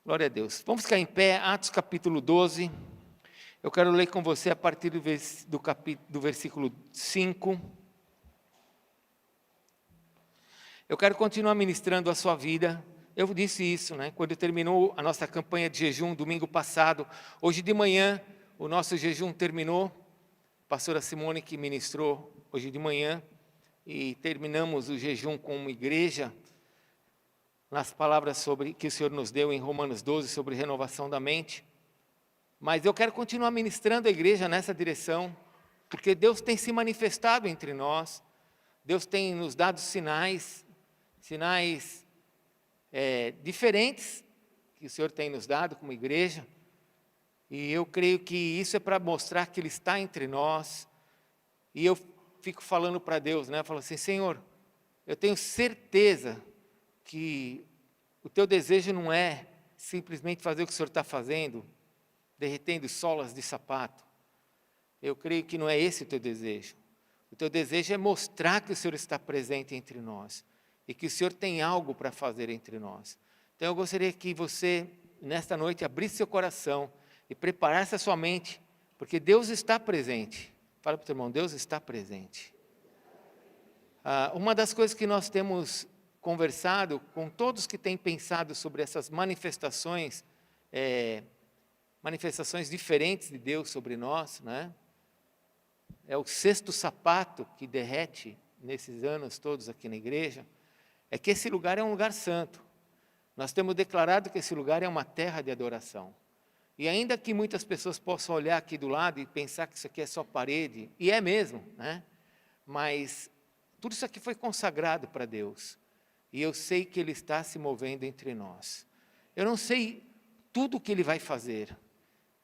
Glória a Deus. Vamos ficar em pé, Atos capítulo 12. Eu quero ler com você a partir do versículo 5. Eu quero continuar ministrando a sua vida. Eu disse isso, quando terminou a nossa campanha de jejum, domingo passado. Hoje de manhã, o nosso jejum terminou. A pastora Simone que ministrou hoje de manhã. E terminamos o jejum como igreja, nas palavras que o Senhor nos deu em Romanos 12, sobre renovação da mente. Mas eu quero continuar ministrando a igreja nessa direção, porque Deus tem se manifestado entre nós, Deus tem nos dado sinais diferentes que o Senhor tem nos dado como igreja, e eu creio que isso é para mostrar que Ele está entre nós, e eu fico falando para Deus, eu falo assim, Senhor, eu tenho certeza que o teu desejo não é simplesmente fazer o que o Senhor está fazendo, derretendo solas de sapato. Eu creio que não é esse o teu desejo. O teu desejo é mostrar que o Senhor está presente entre nós e que o Senhor tem algo para fazer entre nós. Então eu gostaria que você, nesta noite, abrisse seu coração e preparasse a sua mente, porque Deus está presente. Fala para o teu irmão, Deus está presente. Uma das coisas que nós temos conversado com todos que têm pensado sobre essas manifestações diferentes de Deus sobre nós, é o sexto sapato que derrete nesses anos todos aqui na igreja, é que esse lugar é um lugar santo. Nós temos declarado que esse lugar é uma terra de adoração. E ainda que muitas pessoas possam olhar aqui do lado e pensar que isso aqui é só parede, e é mesmo, mas tudo isso aqui foi consagrado para Deus. E eu sei que Ele está se movendo entre nós. Eu não sei tudo o que Ele vai fazer,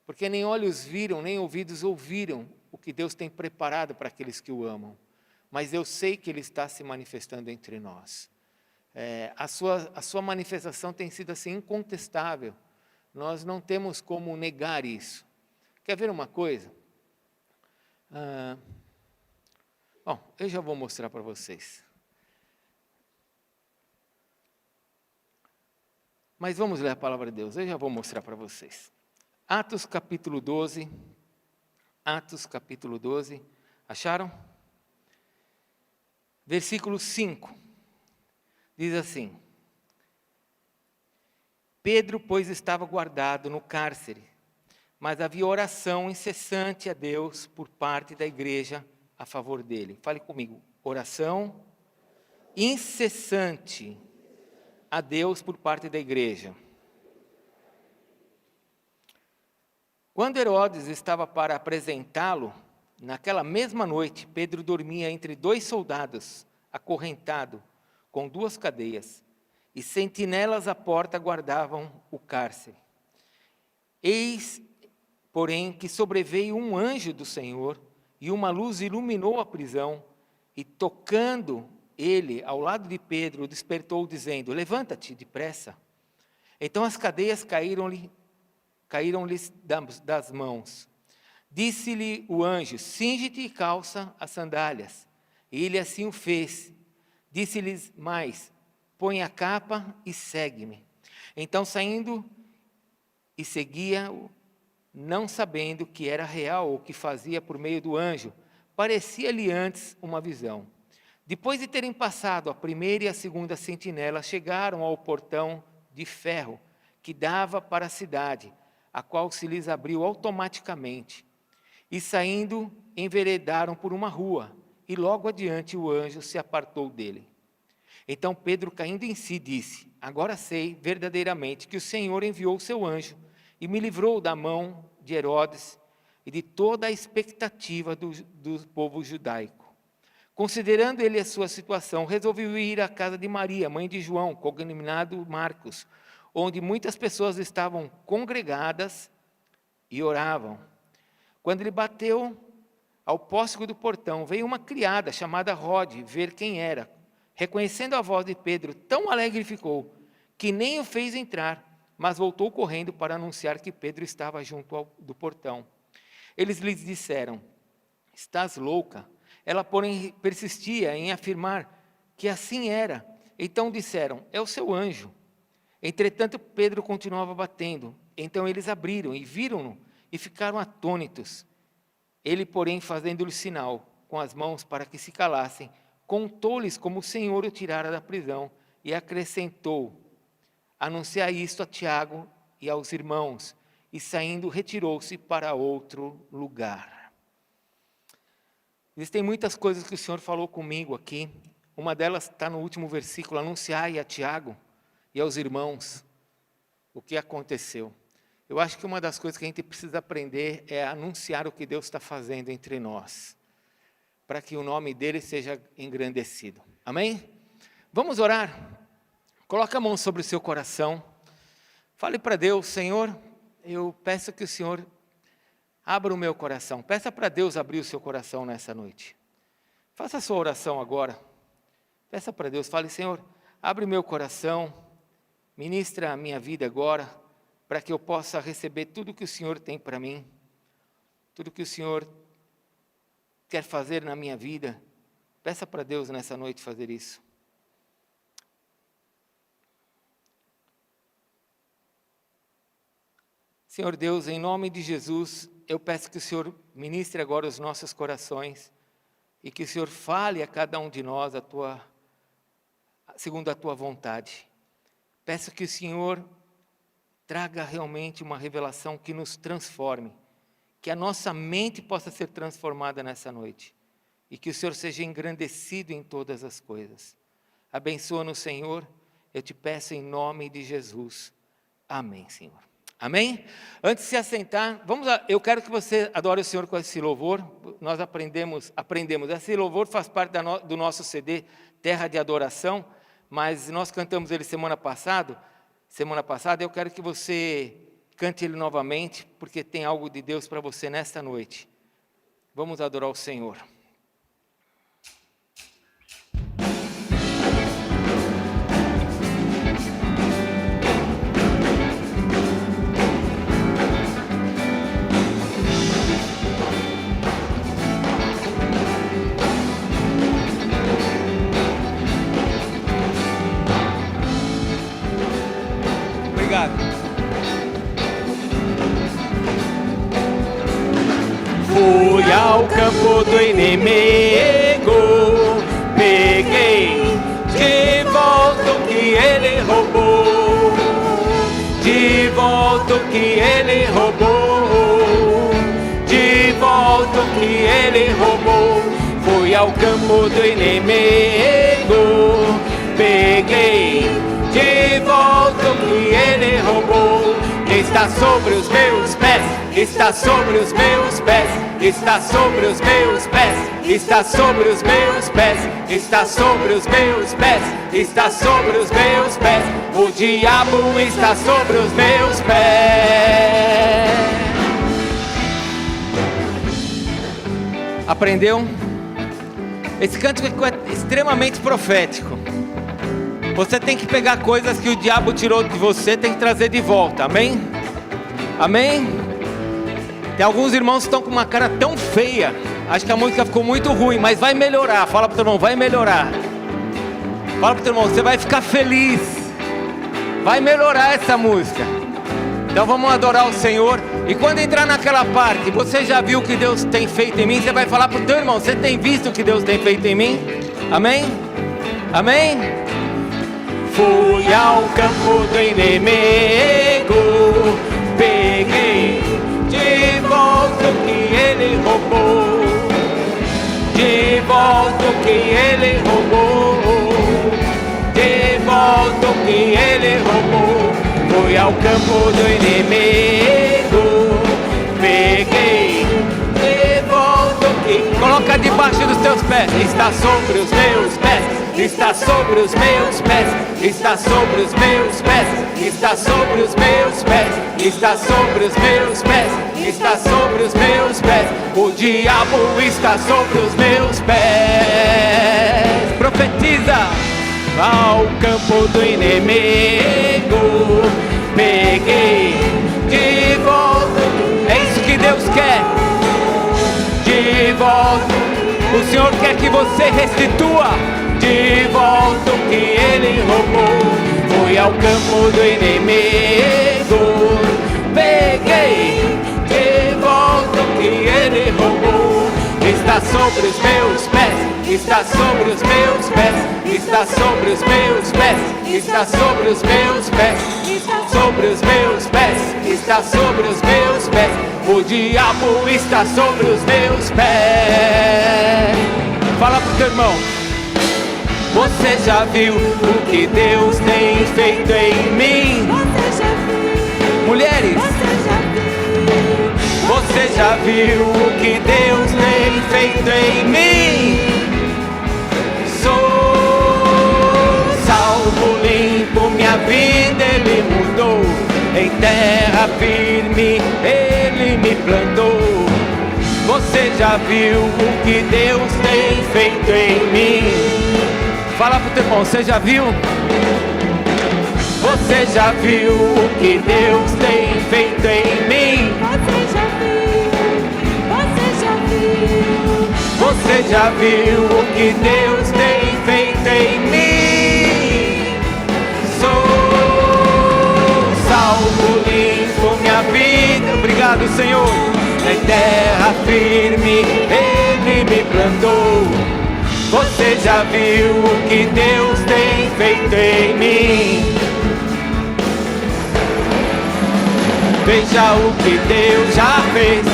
porque nem olhos viram, nem ouvidos ouviram o que Deus tem preparado para aqueles que o amam. Mas eu sei que Ele está se manifestando entre nós. A sua manifestação tem sido assim incontestável. Nós não temos como negar isso. Quer ver uma coisa? Bom, eu já vou mostrar para vocês. Mas vamos ler a palavra de Deus, eu já vou mostrar para vocês. Atos capítulo 12. Atos capítulo 12. Acharam? Versículo 5. Diz assim: Pedro, pois, estava guardado no cárcere, mas havia oração incessante a Deus por parte da igreja a favor dele. Fale comigo, oração incessante a Deus por parte da igreja. Quando Herodes estava para apresentá-lo, naquela mesma noite, Pedro dormia entre dois soldados, acorrentado, com duas cadeias, e sentinelas à porta guardavam o cárcere. Eis, porém, que sobreveio um anjo do Senhor, e uma luz iluminou a prisão, e tocando ele ao lado de Pedro, o despertou, dizendo: levanta-te depressa. Então as cadeias caíram-lhe das mãos. Disse-lhe o anjo: cinge-te e calça as sandálias. E ele assim o fez. Disse-lhes mais: põe a capa e segue-me. Então saindo e seguia-o, não sabendo que era real o que fazia por meio do anjo, parecia-lhe antes uma visão. Depois de terem passado a primeira e a segunda sentinela, chegaram ao portão de ferro que dava para a cidade, a qual se lhes abriu automaticamente. E saindo, enveredaram por uma rua, e logo adiante o anjo se apartou dele. Então Pedro, caindo em si, disse: agora sei verdadeiramente que o Senhor enviou o seu anjo e me livrou da mão de Herodes e de toda a expectativa do povo judaico. Considerando ele a sua situação, resolveu ir à casa de Maria, mãe de João, cognominado Marcos, onde muitas pessoas estavam congregadas e oravam. Quando ele bateu ao pórtico do portão, veio uma criada chamada Rode ver quem era. Reconhecendo a voz de Pedro, tão alegre ficou, que nem o fez entrar, mas voltou correndo para anunciar que Pedro estava junto do portão. Eles lhes disseram: estás louca? Ela, porém, persistia em afirmar que assim era. Então disseram: é o seu anjo. Entretanto, Pedro continuava batendo. Então eles abriram e viram-no e ficaram atônitos. Ele, porém, fazendo-lhe sinal com as mãos para que se calassem, contou-lhes como o Senhor o tirara da prisão e acrescentou: anunciai isto a Tiago e aos irmãos. E saindo, retirou-se para outro lugar. Existem muitas coisas que o Senhor falou comigo aqui. Uma delas está no último versículo: anunciai a Tiago e aos irmãos o que aconteceu. Eu acho que uma das coisas que a gente precisa aprender é anunciar o que Deus está fazendo entre nós, para que o nome dele seja engrandecido. Amém? Vamos orar? Coloque a mão sobre o seu coração. Fale para Deus: Senhor, eu peço que o Senhor abra o meu coração. Peça para Deus abrir o seu coração nessa noite. Faça a sua oração agora. Peça para Deus, fale: Senhor, abre o meu coração, ministra a minha vida agora, para que eu possa receber tudo que o Senhor tem para mim, tudo que o Senhor quer fazer na minha vida. Peça para Deus nessa noite fazer isso. Senhor Deus, em nome de Jesus, eu peço que o Senhor ministre agora os nossos corações e que o Senhor fale a cada um de nós segundo a Tua vontade. Peço que o Senhor traga realmente uma revelação que nos transforme, que a nossa mente possa ser transformada nessa noite e que o Senhor seja engrandecido em todas as coisas. Abençoa-nos, Senhor, eu te peço em nome de Jesus. Amém, Senhor. Amém? Antes de se assentar, eu quero que você adore o Senhor com esse louvor. Nós aprendemos. Esse louvor faz parte do nosso CD, Terra de Adoração, mas nós cantamos ele semana passada. Eu quero que você cante ele novamente, porque tem algo de Deus para você nesta noite. Vamos adorar o Senhor. Fui ao campo do inimigo, peguei de volta o que ele roubou, de volta o que ele roubou, de volta o que ele roubou. Fui ao campo do inimigo, peguei de volta o que ele roubou. Está sobre os meus pés, está sobre os meus pés, está sobre os meus pés, está sobre os meus pés, está sobre os meus pés, está sobre os meus pés. O diabo está sobre os meus pés. Aprendeu? Esse cântico é extremamente profético. Você tem que pegar coisas que o diabo tirou de você, tem que trazer de volta, amém? Amém? Tem alguns irmãos que estão com uma cara tão feia, acho que a música ficou muito ruim, mas vai melhorar. Fala para o teu irmão, vai melhorar. Fala para o teu irmão, você vai ficar feliz, vai melhorar essa música. Então vamos adorar o Senhor. E quando entrar naquela parte, você já viu o que Deus tem feito em mim, você vai falar para o teu irmão, você tem visto o que Deus tem feito em mim? Amém? Amém? Fui ao campo do inimigo, peguei de volta o que ele roubou, de volta o que ele roubou, de volta o que ele roubou. Fui ao campo do inimigo, peguei de volta o que... Coloca debaixo dos teus pés, está sobre os meus pés. Está sobre os meus pés, está sobre os meus pés, está sobre os meus pés, está sobre os meus pés, está sobre os meus pés. O diabo está sobre os meus pés. Profetiza. Ao campo do inimigo, peguei de volta. É isso que Deus quer. De volta. O Senhor quer que você restitua de volta o que ele roubou. Fui ao campo do inimigo, peguei de volta o que ele roubou. Está sobre os meus pés, está sobre os meus pés, está sobre os meus pés, está sobre os meus pés, sobre os meus pés, está sobre os meus pés. O diabo está sobre os meus pés. Fala pro teu irmão. Você já viu o que Deus tem feito em mim? Você já viu? Mulheres, Você já viu? você já viu o que Deus tem feito em mim? Sou salvo, limpo, minha vida Ele mudou. Em terra firme Ele me plantou. Você já viu o que Deus tem feito em mim? Fala pro teu irmão, você já viu? Você já viu o que Deus tem feito em mim? Você já viu? Você já viu? Você já viu o que Deus tem feito em mim? Sou salvo, limpo, minha vida. Obrigado, Senhor. Em terra firme Ele me plantou. Você já viu o que Deus tem feito em mim? Veja o que Deus já fez.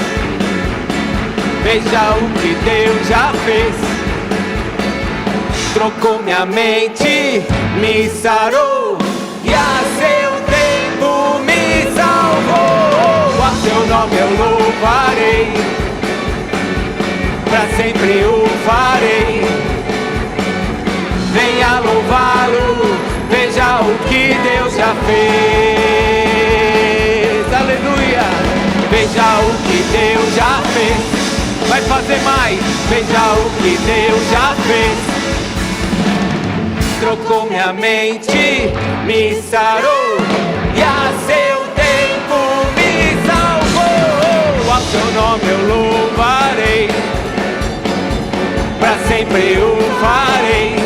Veja o que Deus já fez. Trocou minha mente, me sarou e a seu tempo me salvou. A seu nome eu louvarei, pra sempre o farei. Venha louvá-lo, veja o que Deus já fez. Aleluia! Veja o que Deus já fez. Vai fazer mais. Veja o que Deus já fez. Trocou minha mente, me sarou e a seu tempo me salvou. A seu nome eu louvarei, pra sempre o farei.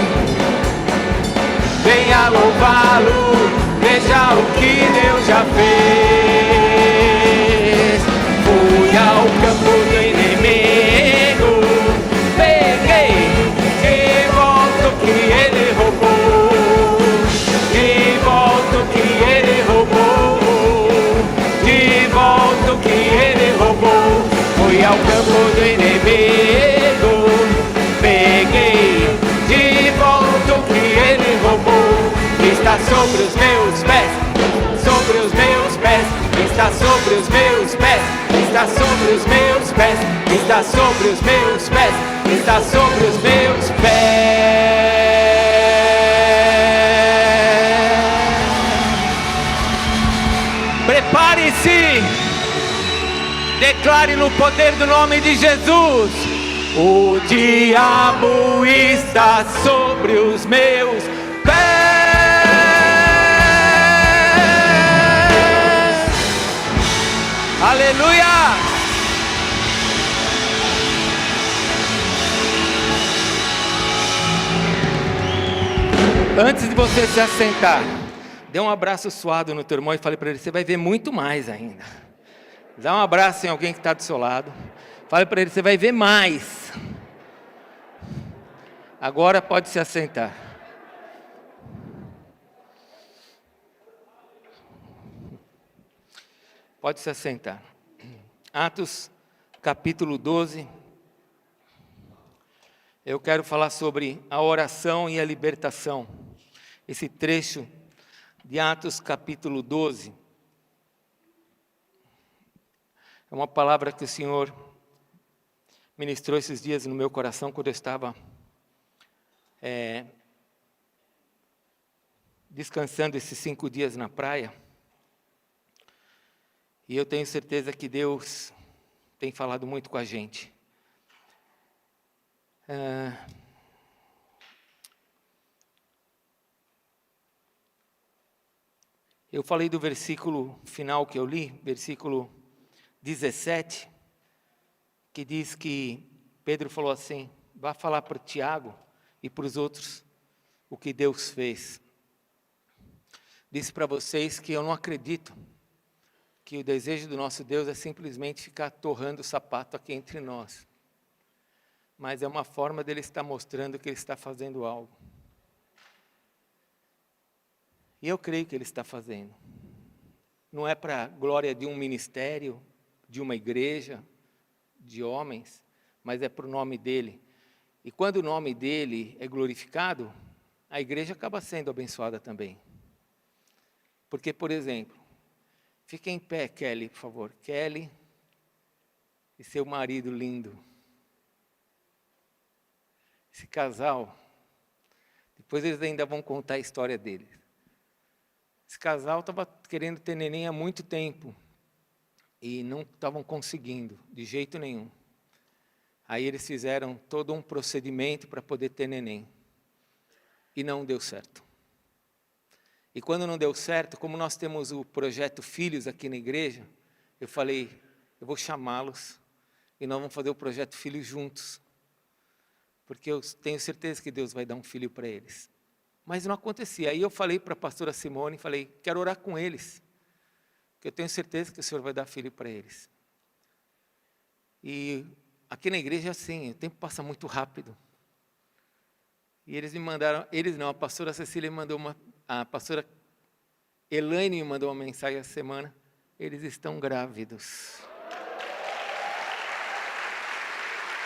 Venha louvá-lo, veja o que Deus já fez. Fui ao campo do inimigo, peguei de volta o que ele roubou. De volta o que ele roubou. De volta o que ele roubou. Fui ao campo do inimigo, peguei de volta o que ele roubou. Está sobre os meus pés, sobre os meus pés, está sobre os meus pés, está sobre os meus pés, está sobre os meus pés, está sobre os meus pés. Prepare-se, declare no poder do nome de Jesus. O diabo está sobre os meus pés. Aleluia! Antes de você se assentar, dê um abraço suado no teu irmão e fale para ele, você vai ver muito mais ainda. Dá um abraço em alguém que está do seu lado. Fale para ele, você vai ver mais. Agora pode se assentar. Pode se assentar. Atos, capítulo 12. Eu quero falar sobre a oração e a libertação. Esse trecho de Atos, capítulo 12. É uma palavra que o Senhor ministrou esses dias no meu coração, quando eu estava descansando esses 5 dias na praia. E eu tenho certeza que Deus tem falado muito com a gente. Eu falei do versículo final que eu li, versículo 17, que diz que Pedro falou assim, vá falar para Tiago e para os outros o que Deus fez. disse para vocês que eu não acredito que o desejo do nosso Deus é simplesmente ficar torrando o sapato aqui entre nós. Mas é uma forma dele estar mostrando que ele está fazendo algo. E eu creio que ele está fazendo. Não é para a glória de um ministério, de uma igreja, de homens, mas é para o nome dele. E quando o nome dele é glorificado, a igreja acaba sendo abençoada também. Porque, por exemplo, fique em pé, Kelly, por favor. Kelly e seu marido lindo. Esse casal, depois eles ainda vão contar a história deles. Esse casal estava querendo ter neném há muito tempo e não estavam conseguindo, de jeito nenhum. Aí eles fizeram todo um procedimento para poder ter neném. E não deu certo. E quando não deu certo, como nós temos o projeto Filhos aqui na igreja, eu falei, eu vou chamá-los e nós vamos fazer o projeto Filhos juntos. Porque eu tenho certeza que Deus vai dar um filho para eles. Mas não acontecia. Aí eu falei para a pastora Simone, falei, quero orar com eles. Porque eu tenho certeza que o Senhor vai dar filho para eles. E aqui na igreja é assim, o tempo passa muito rápido. E eles me mandaram, a pastora Cecília me mandou a pastora Elaine me mandou uma mensagem essa semana, eles estão grávidos.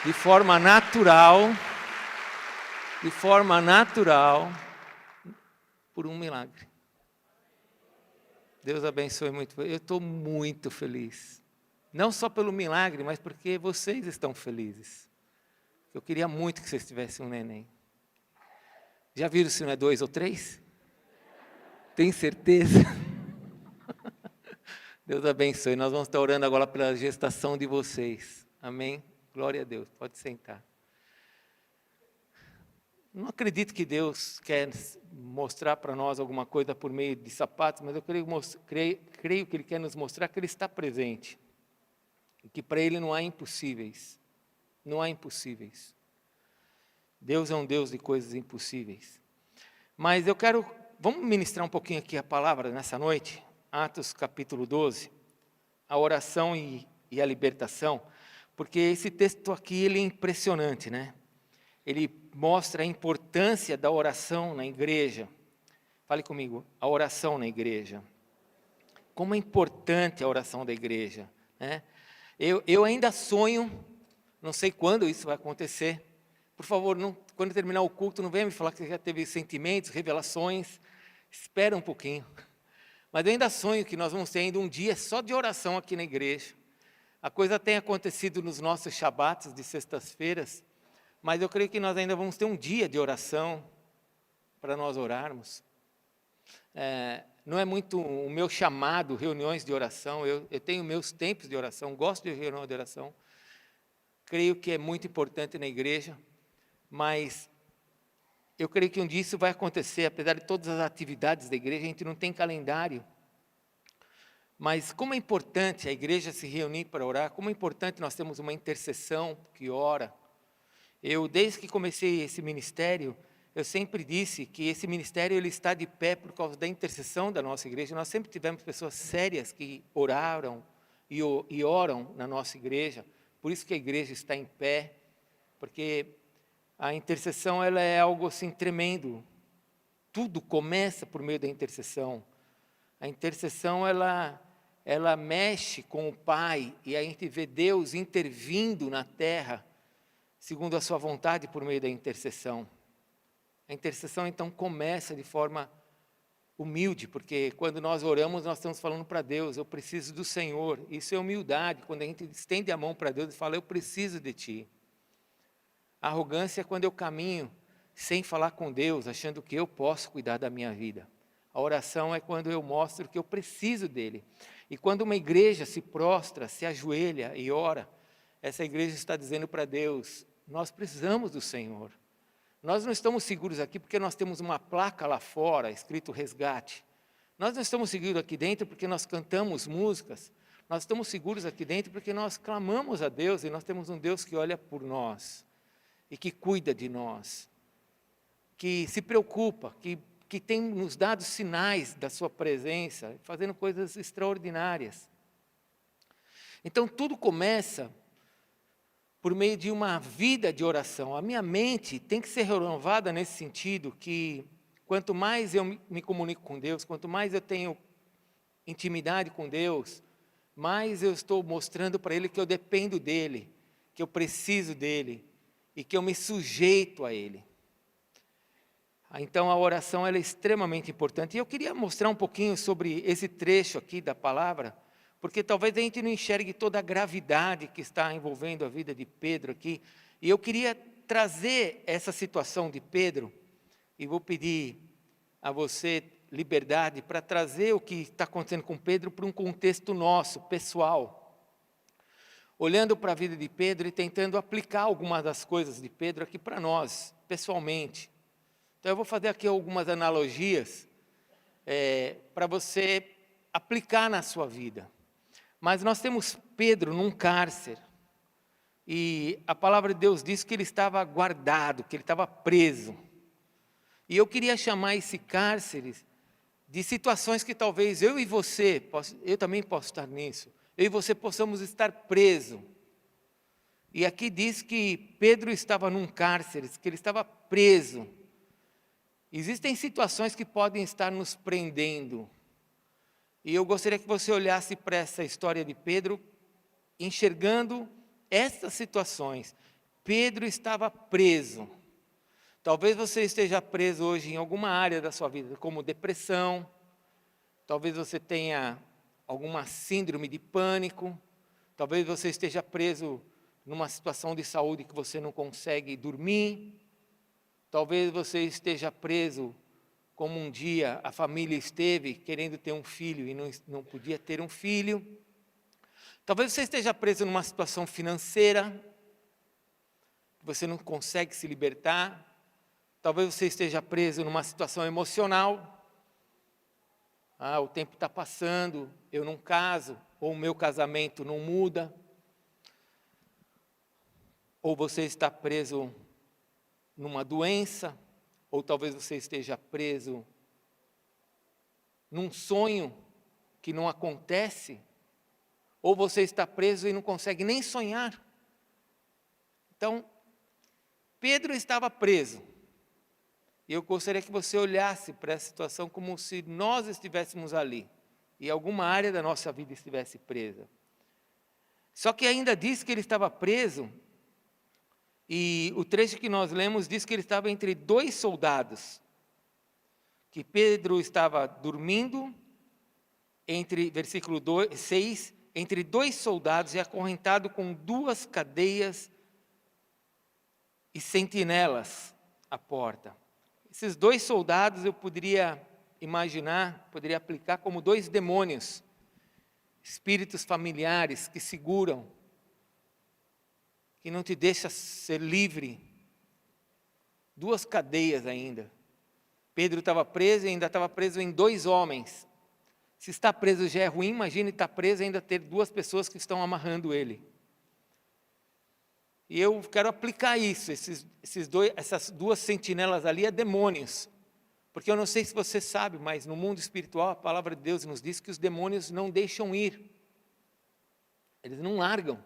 De forma natural, por um milagre. Deus abençoe muito. Eu estou muito feliz. Não só pelo milagre, mas porque vocês estão felizes. Eu queria muito que vocês tivessem um neném. Já viram se não é 2 ou 3? Tem certeza? Deus abençoe. Nós vamos estar orando agora pela gestação de vocês. Amém? Glória a Deus. Pode sentar. Não acredito que Deus quer mostrar para nós alguma coisa por meio de sapatos, mas eu creio que Ele quer nos mostrar que Ele está presente. E que para Ele não há impossíveis. Não há impossíveis. Deus é um Deus de coisas impossíveis. Mas vamos ministrar um pouquinho aqui a palavra nessa noite, Atos capítulo 12, a oração e a libertação, porque esse texto aqui ele é impressionante, né? Ele mostra a importância da oração na igreja. Fale comigo, a oração na igreja. Como é importante a oração da igreja, né? Eu ainda sonho, não sei quando isso vai acontecer. Por favor, quando terminar o culto, não venha me falar que você já teve sentimentos, revelações. Espera um pouquinho. Mas eu ainda sonho que nós vamos ter ainda um dia só de oração aqui na igreja. A coisa tem acontecido nos nossos shabatos de sextas-feiras, mas eu creio que nós ainda vamos ter um dia de oração para nós orarmos. Não é muito o meu chamado, reuniões de oração. Eu tenho meus tempos de oração, gosto de reunião de oração. Creio que é muito importante na igreja. Mas eu creio que um dia isso vai acontecer, apesar de todas as atividades da igreja, a gente não tem calendário. Mas como é importante a igreja se reunir para orar, como é importante nós termos uma intercessão que ora. Desde que comecei esse ministério, eu sempre disse que esse ministério ele está de pé por causa da intercessão da nossa igreja. Nós sempre tivemos pessoas sérias que oraram e oram na nossa igreja. Por isso que a igreja está em pé, porque a intercessão ela é algo assim tremendo. Tudo começa por meio da intercessão. A intercessão ela mexe com o Pai e a gente vê Deus intervindo na terra segundo a sua vontade por meio da intercessão. A intercessão então começa de forma humilde, porque quando nós oramos nós estamos falando para Deus, eu preciso do Senhor. Isso é humildade, quando a gente estende a mão para Deus e fala, eu preciso de Ti. A arrogância é quando eu caminho sem falar com Deus, achando que eu posso cuidar da minha vida. A oração é quando eu mostro que eu preciso dEle. E quando uma igreja se prostra, se ajoelha e ora, essa igreja está dizendo para Deus, nós precisamos do Senhor. Nós não estamos seguros aqui porque nós temos uma placa lá fora, escrito resgate. Nós não estamos seguros aqui dentro porque nós cantamos músicas. Nós estamos seguros aqui dentro porque nós clamamos a Deus e nós temos um Deus que olha por nós. E que cuida de nós, que se preocupa, que que tem nos dado sinais da sua presença, fazendo coisas extraordinárias. Então, tudo começa por meio de uma vida de oração. A minha mente tem que ser renovada nesse sentido, que quanto mais eu me comunico com Deus, quanto mais eu tenho intimidade com Deus, mais eu estou mostrando para Ele que eu dependo dEle, que eu preciso dEle e que eu me sujeito a Ele. Então a oração ela é extremamente importante. E eu queria mostrar um pouquinho sobre esse trecho aqui da palavra, porque talvez a gente não enxergue toda a gravidade que está envolvendo a vida de Pedro aqui. E eu queria trazer essa situação de Pedro, e vou pedir a você liberdade para trazer o que está acontecendo com Pedro para um contexto nosso, pessoal. Olhando para a vida de Pedro e tentando aplicar algumas das coisas de Pedro aqui para nós, pessoalmente. Então eu vou fazer aqui algumas analogias para você aplicar na sua vida. Mas nós temos Pedro num cárcere, e a palavra de Deus diz que ele estava guardado, que ele estava preso. E eu queria chamar esse cárcere de situações que talvez eu e você, eu também posso estar nisso, eu e você possamos estar presos. E aqui diz que Pedro estava num cárcere, que ele estava preso. Existem situações que podem estar nos prendendo. E eu gostaria que você olhasse para essa história de Pedro, enxergando essas situações. Pedro estava preso. Talvez você esteja preso hoje em alguma área da sua vida, como depressão. Talvez você tenha alguma síndrome de pânico. Talvez você esteja preso numa situação de saúde que você não consegue dormir. Talvez você esteja preso como um dia a família esteve querendo ter um filho e não podia ter um filho. Talvez você esteja preso numa situação financeira, que você não consegue se libertar. Talvez você esteja preso numa situação emocional. O tempo está passando, eu não caso, ou o meu casamento não muda. Ou você está preso numa doença, ou talvez você esteja preso num sonho que não acontece, ou você está preso e não consegue nem sonhar. Então, Pedro estava preso. E eu gostaria que você olhasse para essa situação como se nós estivéssemos ali, e alguma área da nossa vida estivesse presa. Só que ainda diz que ele estava preso, e o trecho que nós lemos diz que ele estava entre dois soldados, que Pedro estava dormindo, versículo 6, entre dois soldados e acorrentado com duas cadeias e sentinelas à porta. Esses dois soldados eu poderia imaginar, poderia aplicar como dois demônios, espíritos familiares que seguram, que não te deixa ser livre. Duas cadeias ainda. Pedro estava preso e ainda estava preso em dois homens. Se está preso já é ruim, imagine estar preso e ainda ter duas pessoas que estão amarrando ele. E eu quero aplicar isso, essas duas sentinelas ali, a demônios. Porque eu não sei se você sabe, mas no mundo espiritual a palavra de Deus nos diz que os demônios não deixam ir. Eles não largam.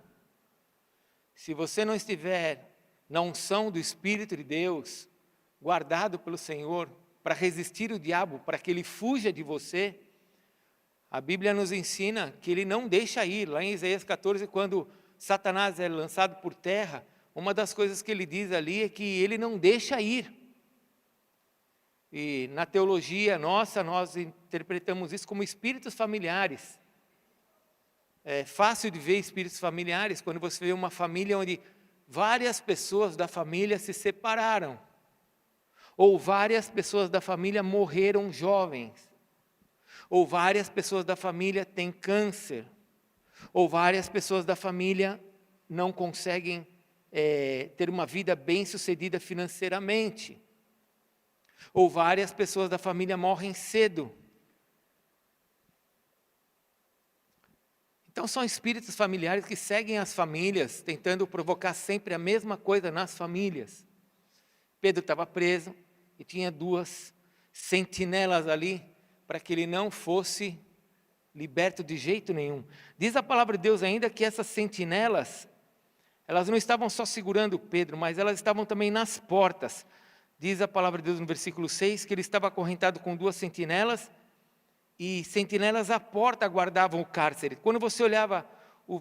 Se você não estiver na unção do Espírito de Deus, guardado pelo Senhor, para resistir o diabo, para que ele fuja de você, a Bíblia nos ensina que ele não deixa ir. Lá em Isaías 14, quando Satanás é lançado por terra, uma das coisas que ele diz ali é que ele não deixa ir. E na teologia nossa, nós interpretamos isso como espíritos familiares. É fácil de ver espíritos familiares quando você vê uma família onde várias pessoas da família se separaram, ou várias pessoas da família morreram jovens, ou várias pessoas da família têm câncer, ou várias pessoas da família não conseguem ter uma vida bem-sucedida financeiramente, ou várias pessoas da família morrem cedo. Então são espíritos familiares que seguem as famílias, tentando provocar sempre a mesma coisa nas famílias. Pedro estava preso e tinha duas sentinelas ali, para que ele não fosse liberto de jeito nenhum. Diz a palavra de Deus ainda que essas sentinelas, elas não estavam só segurando Pedro, mas elas estavam também nas portas. Diz a palavra de Deus no versículo 6, que ele estava acorrentado com 2 sentinelas, e sentinelas à porta guardavam o cárcere. Quando você olha o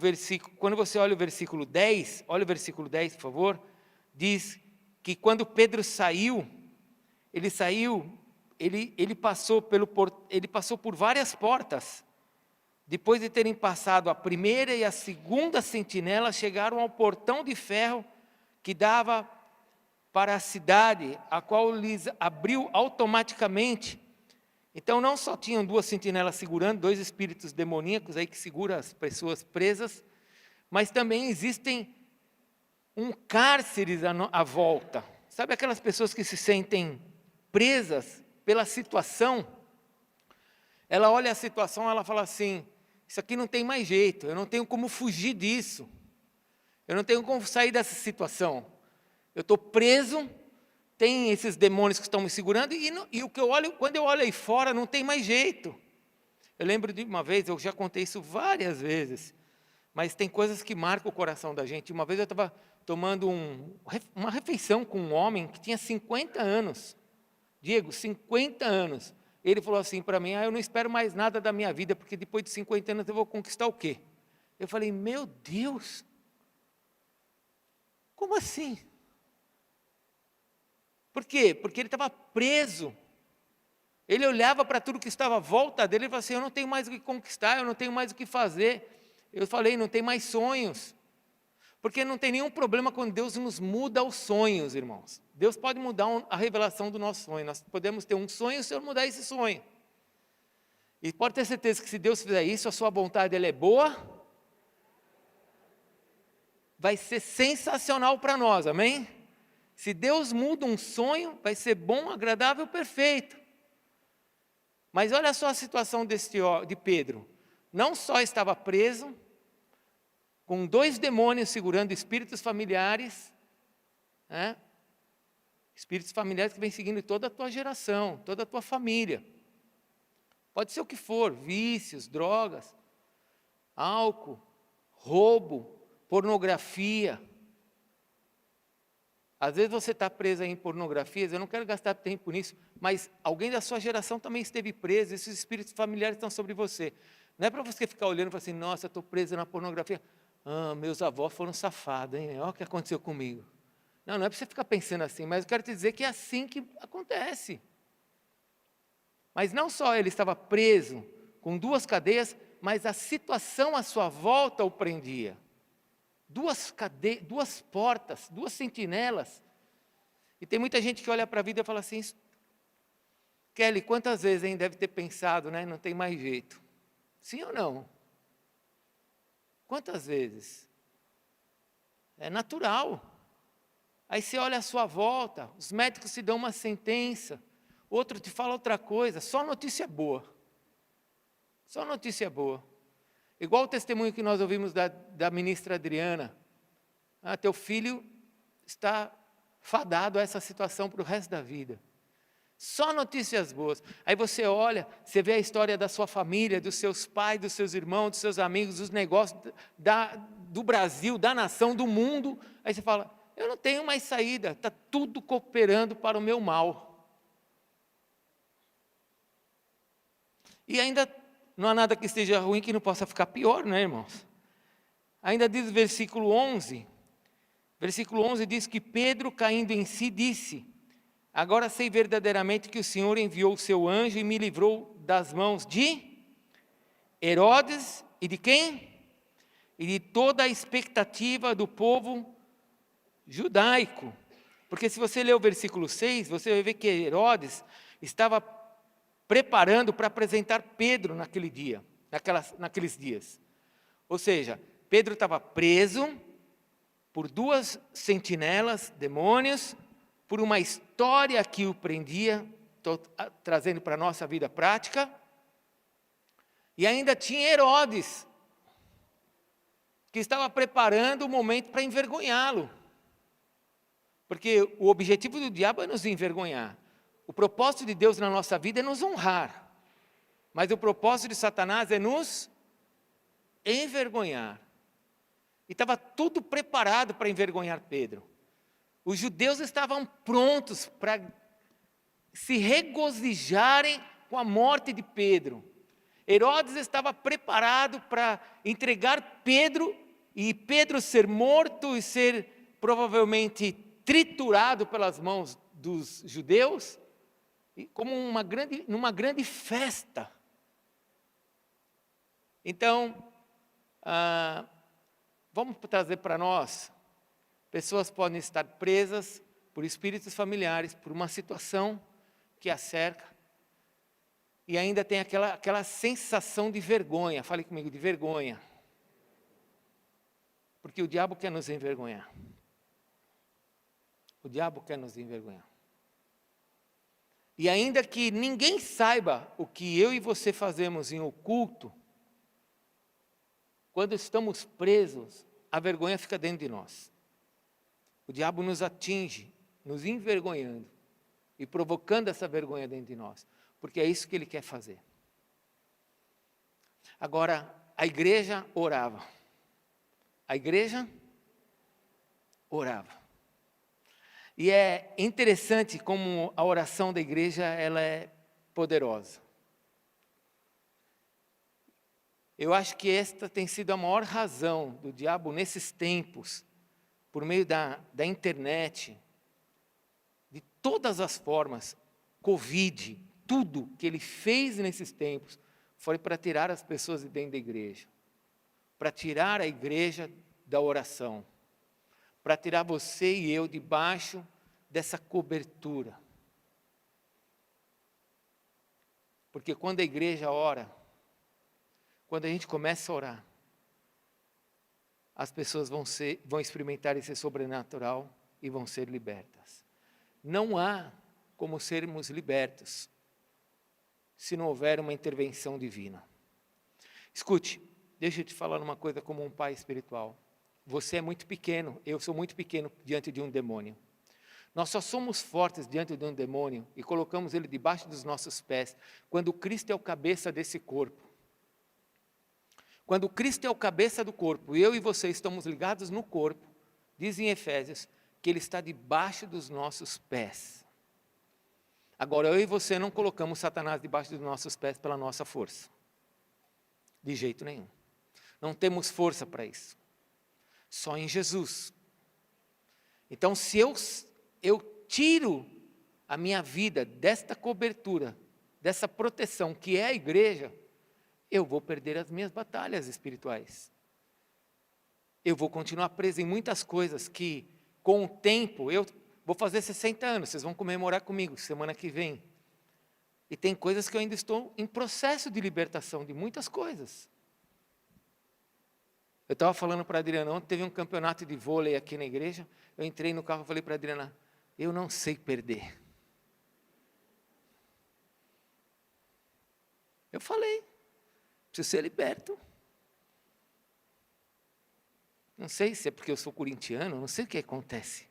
versículo 10, olha o versículo 10, por favor, diz que quando Pedro saiu, ele passou por várias portas. Depois de terem passado a primeira e a segunda sentinela, chegaram ao portão de ferro que dava para a cidade, a qual lhes abriu automaticamente. Então não só tinham 2 sentinelas segurando, 2 espíritos demoníacos aí que seguram as pessoas presas, mas também existem cárceres à volta. Sabe aquelas pessoas que se sentem presas pela situação? Ela olha a situação, ela fala assim, isso aqui não tem mais jeito, eu não tenho como fugir disso, eu não tenho como sair dessa situação, eu estou preso, tem esses demônios que estão me segurando, e o que eu olho, quando eu olho aí fora, não tem mais jeito. Eu lembro de uma vez, eu já contei isso várias vezes, mas tem coisas que marcam o coração da gente. Uma vez eu estava tomando uma refeição com um homem que tinha 50 anos, Diego, 50 anos, ele falou assim para mim, eu não espero mais nada da minha vida, porque depois de 50 anos eu vou conquistar o quê? Eu falei, meu Deus, como assim? Por quê? Porque ele estava preso. Ele olhava para tudo que estava à volta dele e falava assim, eu não tenho mais o que conquistar, eu não tenho mais o que fazer. Eu falei, não tem mais sonhos. Porque não tem nenhum problema quando Deus nos muda os sonhos, irmãos. Deus pode mudar a revelação do nosso sonho. Nós podemos ter um sonho se eu mudar esse sonho. E pode ter certeza que se Deus fizer isso, a sua vontade ela é boa, vai ser sensacional para nós, amém? Se Deus muda um sonho, vai ser bom, agradável, perfeito. Mas olha só a situação de Pedro. Não só estava preso, com 2 demônios segurando espíritos familiares, espíritos familiares que vêm seguindo toda a tua geração, toda a tua família. Pode ser o que for, vícios, drogas, álcool, roubo, pornografia. Às vezes você está preso em pornografias, eu não quero gastar tempo nisso, mas alguém da sua geração também esteve preso, esses espíritos familiares estão sobre você. Não é para você ficar olhando e falar assim, nossa, estou preso na pornografia. Meus avós foram safados, hein? Olha o que aconteceu comigo. Não é para você ficar pensando assim, mas eu quero te dizer que é assim que acontece. Mas não só ele estava preso com 2 cadeias, mas a situação à sua volta o prendia. 2 portas, 2 sentinelas. E tem muita gente que olha para a vida e fala assim, Kelly, quantas vezes hein, deve ter pensado, né? Não tem mais jeito. Sim ou não? Quantas vezes? É natural. Aí você olha à sua volta, os médicos te dão uma sentença, outro te fala outra coisa, só notícia boa. Só notícia boa. Igual o testemunho que nós ouvimos da ministra Adriana. Teu filho está fadado a essa situação para o resto da vida. Só notícias boas. Aí você olha, você vê a história da sua família, dos seus pais, dos seus irmãos, dos seus amigos, dos negócios do Brasil, da nação, do mundo. Aí você fala, eu não tenho mais saída, está tudo cooperando para o meu mal. E ainda não há nada que esteja ruim que não possa ficar pior, né, irmãos? Ainda diz o versículo 11. Versículo 11 diz que Pedro, caindo em si, disse, agora sei verdadeiramente que o Senhor enviou o seu anjo e me livrou das mãos de Herodes e de quem? E de toda a expectativa do povo judaico. Porque se você ler o versículo 6, você vai ver que Herodes estava preparando para apresentar Pedro naquele dia, naqueles dias. Ou seja, Pedro estava preso por 2 sentinelas, demônios, por uma história que o prendia, estou trazendo para a nossa vida prática, e ainda tinha Herodes, que estava preparando o momento para envergonhá-lo. Porque o objetivo do diabo é nos envergonhar. O propósito de Deus na nossa vida é nos honrar. Mas o propósito de Satanás é nos envergonhar. E estava tudo preparado para envergonhar Pedro. Os judeus estavam prontos para se regozijarem com a morte de Pedro. Herodes estava preparado para entregar Pedro, e Pedro ser morto e ser provavelmente triturado pelas mãos dos judeus, como numa grande festa. Então, vamos trazer para nós, pessoas podem estar presas por espíritos familiares, por uma situação que a cerca, e ainda tem aquela sensação de vergonha. Fale comigo, de vergonha. Porque o diabo quer nos envergonhar. O diabo quer nos envergonhar. E ainda que ninguém saiba o que eu e você fazemos em oculto, quando estamos presos, a vergonha fica dentro de nós. O diabo nos atinge, nos envergonhando e provocando essa vergonha dentro de nós. Porque é isso que ele quer fazer. Agora, a igreja orava. A igreja orava. E é interessante como a oração da igreja, ela é poderosa. Eu acho que esta tem sido a maior razão do diabo nesses tempos, por meio da internet, de todas as formas, Covid, tudo que ele fez nesses tempos, foi para tirar as pessoas de dentro da igreja, para tirar a igreja da oração, para tirar você e eu debaixo dessa cobertura. Porque quando a igreja ora, quando a gente começa a orar, as pessoas vão experimentar esse sobrenatural e vão ser libertas. Não há como sermos libertos se não houver uma intervenção divina. Escute, deixa eu te falar uma coisa como um pai espiritual. Você é muito pequeno, eu sou muito pequeno diante de um demônio. Nós só somos fortes diante de um demônio e colocamos ele debaixo dos nossos pés quando Cristo é o cabeça desse corpo. Quando Cristo é o cabeça do corpo, eu e você estamos ligados no corpo, diz em Efésios, que Ele está debaixo dos nossos pés. Agora, eu e você não colocamos Satanás debaixo dos nossos pés pela nossa força. De jeito nenhum. Não temos força para isso. Só em Jesus. Então, se eu tiro a minha vida desta cobertura, dessa proteção que é a igreja, eu vou perder as minhas batalhas espirituais. Eu vou continuar preso em muitas coisas que, com o tempo, eu vou fazer 60 anos, vocês vão comemorar comigo semana que vem. E tem coisas que eu ainda estou em processo de libertação, de muitas coisas. Eu estava falando para a Adriana, ontem teve um campeonato de vôlei aqui na igreja, eu entrei no carro e falei para a Adriana, eu não sei perder. Eu falei, preciso ser liberto. Não sei se é porque eu sou corintiano, não sei o que acontece.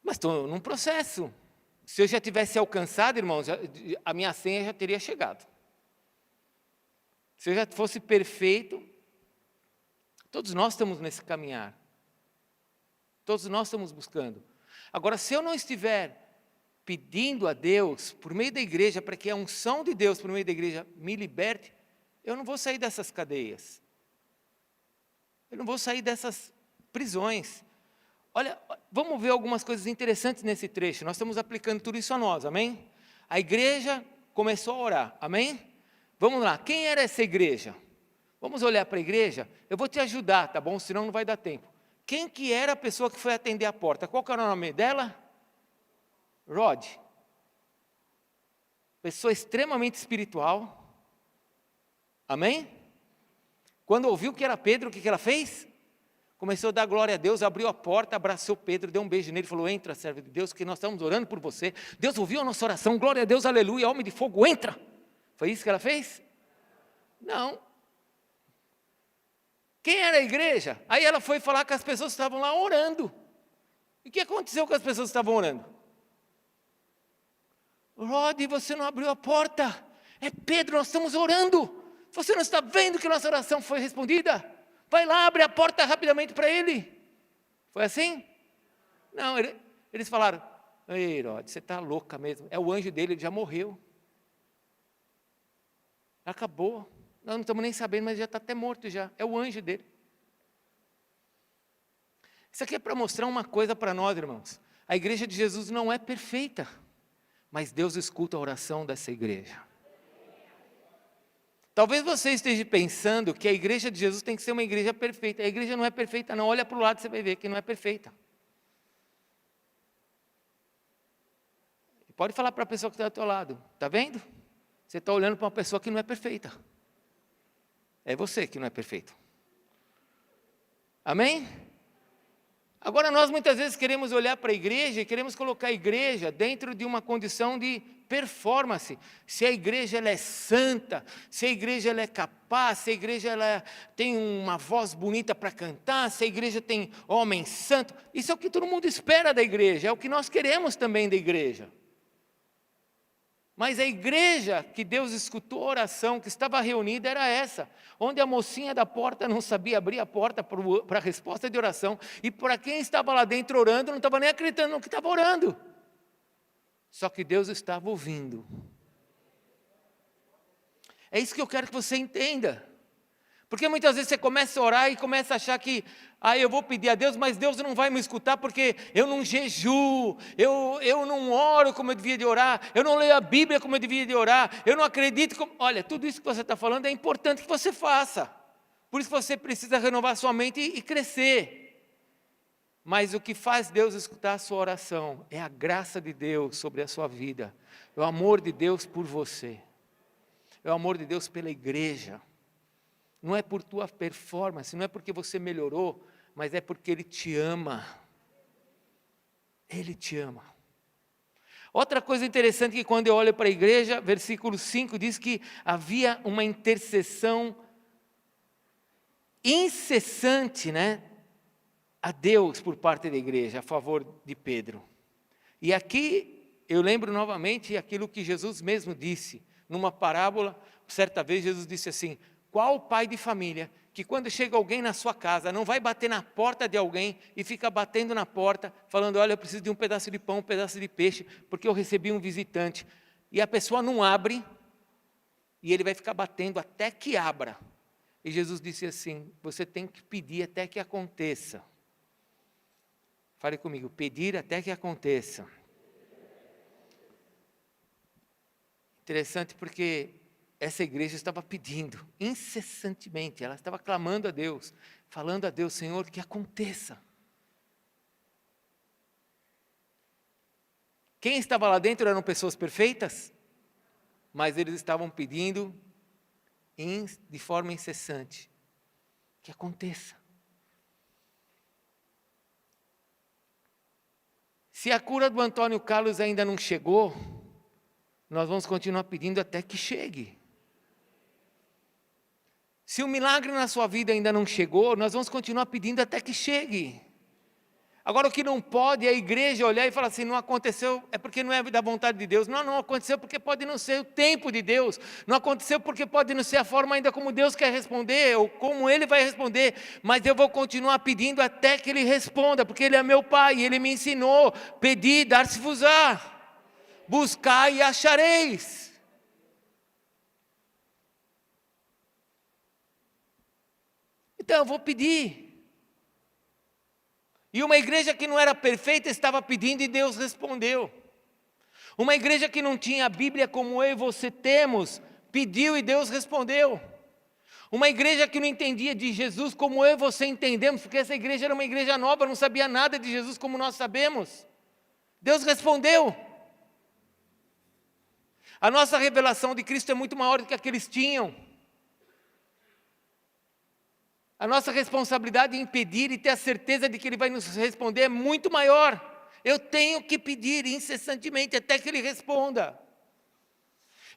Mas estou num processo. Se eu já tivesse alcançado, irmãos, a minha senha já teria chegado. Se eu já fosse perfeito, todos nós estamos nesse caminhar. Todos nós estamos buscando. Agora, se eu não estiver pedindo a Deus, por meio da igreja, para que a unção de Deus, por meio da igreja, me liberte, eu não vou sair dessas cadeias. Eu não vou sair dessas prisões. Olha, vamos ver algumas coisas interessantes nesse trecho. Nós estamos aplicando tudo isso a nós, amém? A igreja começou a orar, amém? Vamos lá, quem era essa igreja? Vamos olhar para a igreja? Eu vou te ajudar, tá bom? Senão não vai dar tempo. Quem que era a pessoa que foi atender a porta? Qual que era o nome dela? Rod. Pessoa extremamente espiritual. Amém? Quando ouviu que era Pedro, o que ela fez? Começou a dar glória a Deus, abriu a porta, abraçou Pedro, deu um beijo nele, falou, entra, servo de Deus, que nós estamos orando por você. Deus ouviu a nossa oração, glória a Deus, aleluia, homem de fogo, entra. Foi isso que ela fez? Não. Quem era a igreja? Aí ela foi falar que as pessoas estavam lá orando. E o que aconteceu com as pessoas que estavam orando? Rod, você não abriu a porta. É Pedro, nós estamos orando. Você não está vendo que nossa oração foi respondida? Vai lá, abre a porta rapidamente para ele. Foi assim? Não, eles falaram, ei, Rod, você está louca mesmo. É o anjo dele, ele já morreu. Acabou. Nós não estamos nem sabendo, mas já está até morto já. É o anjo dele. Isso aqui é para mostrar uma coisa para nós, irmãos. A igreja de Jesus não é perfeita, mas Deus escuta a oração dessa igreja. Talvez você esteja pensando que a igreja de Jesus tem que ser uma igreja perfeita. A igreja não é perfeita, não. Olha para o lado, você vai ver que não é perfeita. Pode falar para a pessoa que está do teu lado. Está vendo? Você está olhando para uma pessoa que não é perfeita. É você que não é perfeito. Amém? Agora nós muitas vezes queremos olhar para a igreja e queremos colocar a igreja dentro de uma condição de performance. Se a igreja ela é santa, se a igreja ela é capaz, se a igreja ela tem uma voz bonita para cantar, se a igreja tem homem santo. Isso é o que todo mundo espera da igreja, é o que nós queremos também da igreja. Mas a igreja que Deus escutou a oração, que estava reunida, era essa, onde a mocinha da porta não sabia abrir a porta para a resposta de oração, e para quem estava lá dentro orando, não estava nem acreditando no que estava orando. Só que Deus estava ouvindo. É isso que eu quero que você entenda. Porque muitas vezes você começa a orar e começa a achar que, eu vou pedir a Deus, mas Deus não vai me escutar porque eu não jejuo, eu não oro como eu devia de orar, eu não leio a Bíblia como eu devia de orar, eu não acredito como... Olha, tudo isso que você está falando é importante que você faça. Por isso você precisa renovar sua mente e crescer. Mas o que faz Deus escutar a sua oração é a graça de Deus sobre a sua vida, é o amor de Deus por você, é o amor de Deus pela igreja. Não é por tua performance, não é porque você melhorou, mas é porque Ele te ama. Ele te ama. Outra coisa interessante que quando eu olho para a igreja, versículo 5 diz que havia uma intercessão incessante, a Deus por parte da igreja, a favor de Pedro. E aqui eu lembro novamente aquilo que Jesus mesmo disse, numa parábola. Certa vez Jesus disse assim: qual pai de família que quando chega alguém na sua casa, não vai bater na porta de alguém e fica batendo na porta, falando, olha, eu preciso de um pedaço de pão, um pedaço de peixe, porque eu recebi um visitante. E a pessoa não abre, e ele vai ficar batendo até que abra. E Jesus disse assim, você tem que pedir até que aconteça. Fale comigo, pedir até que aconteça. Interessante porque essa igreja estava pedindo incessantemente, ela estava clamando a Deus, falando a Deus, Senhor, que aconteça. Quem estava lá dentro eram pessoas perfeitas, mas eles estavam pedindo de forma incessante, que aconteça. Se a cura do Antônio Carlos ainda não chegou, nós vamos continuar pedindo até que chegue. Se o milagre na sua vida ainda não chegou, nós vamos continuar pedindo até que chegue. Agora o que não pode é a igreja olhar e falar assim, não aconteceu, é porque não é da vontade de Deus. Não aconteceu porque pode não ser o tempo de Deus. Não aconteceu porque pode não ser a forma ainda como Deus quer responder, ou como Ele vai responder. Mas eu vou continuar pedindo até que Ele responda, porque Ele é meu Pai, Ele me ensinou, pedir, dar-se-vos-á, buscar e achareis. Então eu vou pedir. E uma igreja que não era perfeita estava pedindo e Deus respondeu. Uma igreja que não tinha a Bíblia como eu e você temos, pediu e Deus respondeu. Uma igreja que não entendia de Jesus como eu e você entendemos, porque essa igreja era uma igreja nova, não sabia nada de Jesus como nós sabemos. Deus respondeu. A nossa revelação de Cristo é muito maior do que a que eles tinham. A nossa responsabilidade em pedir e ter a certeza de que Ele vai nos responder é muito maior. Eu tenho que pedir incessantemente até que Ele responda.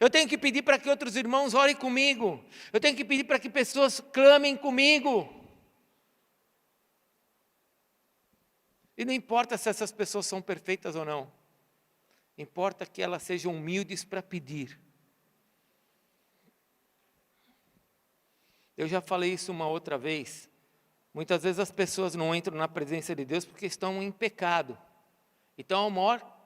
Eu tenho que pedir para que outros irmãos orem comigo. Eu tenho que pedir para que pessoas clamem comigo. E não importa se essas pessoas são perfeitas ou não. Importa que elas sejam humildes para pedir. Eu já falei isso uma outra vez. Muitas vezes as pessoas não entram na presença de Deus porque estão em pecado. Então a maior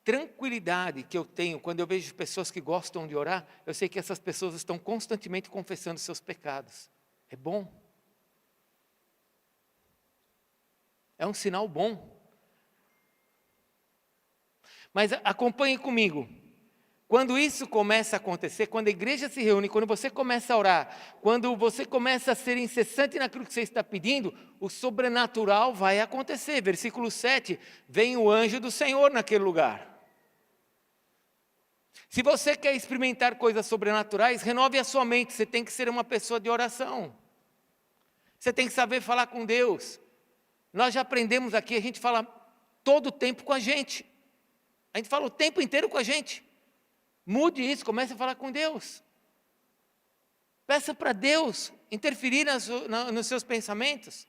tranquilidade que eu tenho quando eu vejo pessoas que gostam de orar, eu sei que essas pessoas estão constantemente confessando seus pecados. É bom. É um sinal bom. Mas acompanhe comigo. Quando isso começa a acontecer, quando a igreja se reúne, quando você começa a orar, quando você começa a ser incessante naquilo que você está pedindo, o sobrenatural vai acontecer. Versículo 7, vem o anjo do Senhor naquele lugar. Se você quer experimentar coisas sobrenaturais, renove a sua mente, você tem que ser uma pessoa de oração. Você tem que saber falar com Deus. Nós já aprendemos aqui, a gente fala todo o tempo com a gente. A gente fala o tempo inteiro com a gente. Mude isso, comece a falar com Deus. Peça para Deus interferir nos seus pensamentos.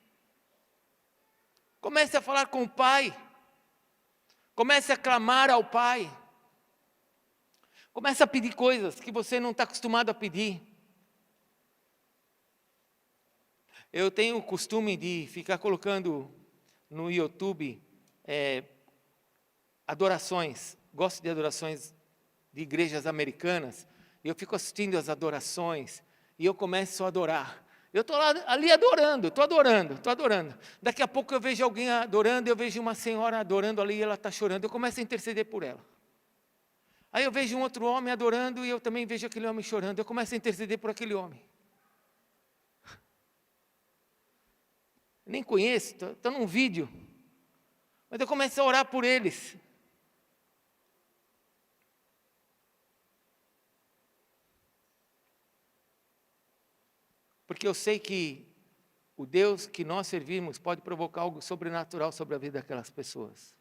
Comece a falar com o Pai. Comece a clamar ao Pai. Comece a pedir coisas que você não está acostumado a pedir. Eu tenho o costume de ficar colocando no YouTube adorações. Gosto de adorações de igrejas americanas, e eu fico assistindo as adorações, e eu começo a adorar. Eu estou ali adorando, estou adorando. Daqui a pouco eu vejo alguém adorando, eu vejo uma senhora adorando ali, e ela está chorando, eu começo a interceder por ela. Aí eu vejo um outro homem adorando, e eu também vejo aquele homem chorando, eu começo a interceder por aquele homem. Nem conheço, estou num vídeo, mas eu começo a orar por eles. Porque eu sei que o Deus que nós servimos pode provocar algo sobrenatural sobre a vida daquelas pessoas.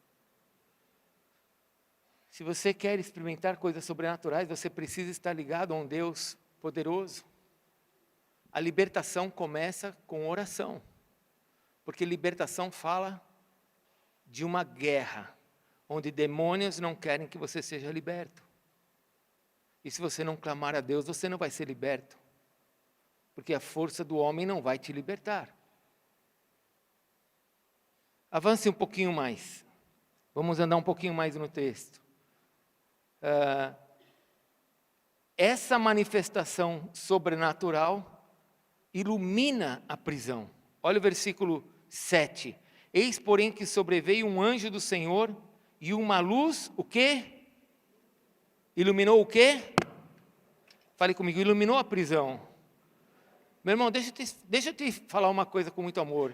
Se você quer experimentar coisas sobrenaturais, você precisa estar ligado a um Deus poderoso. A libertação começa com oração. Porque libertação fala de uma guerra, onde demônios não querem que você seja liberto. E se você não clamar a Deus, você não vai ser liberto. Porque a força do homem não vai te libertar. Avance um pouquinho mais. Vamos andar um pouquinho mais no texto. Essa manifestação sobrenatural ilumina a prisão. Olha o versículo 7. Eis, porém, que sobreveio um anjo do Senhor e uma luz, o quê? Iluminou o quê? Fale comigo, iluminou a prisão. Meu irmão, deixa eu te falar uma coisa com muito amor.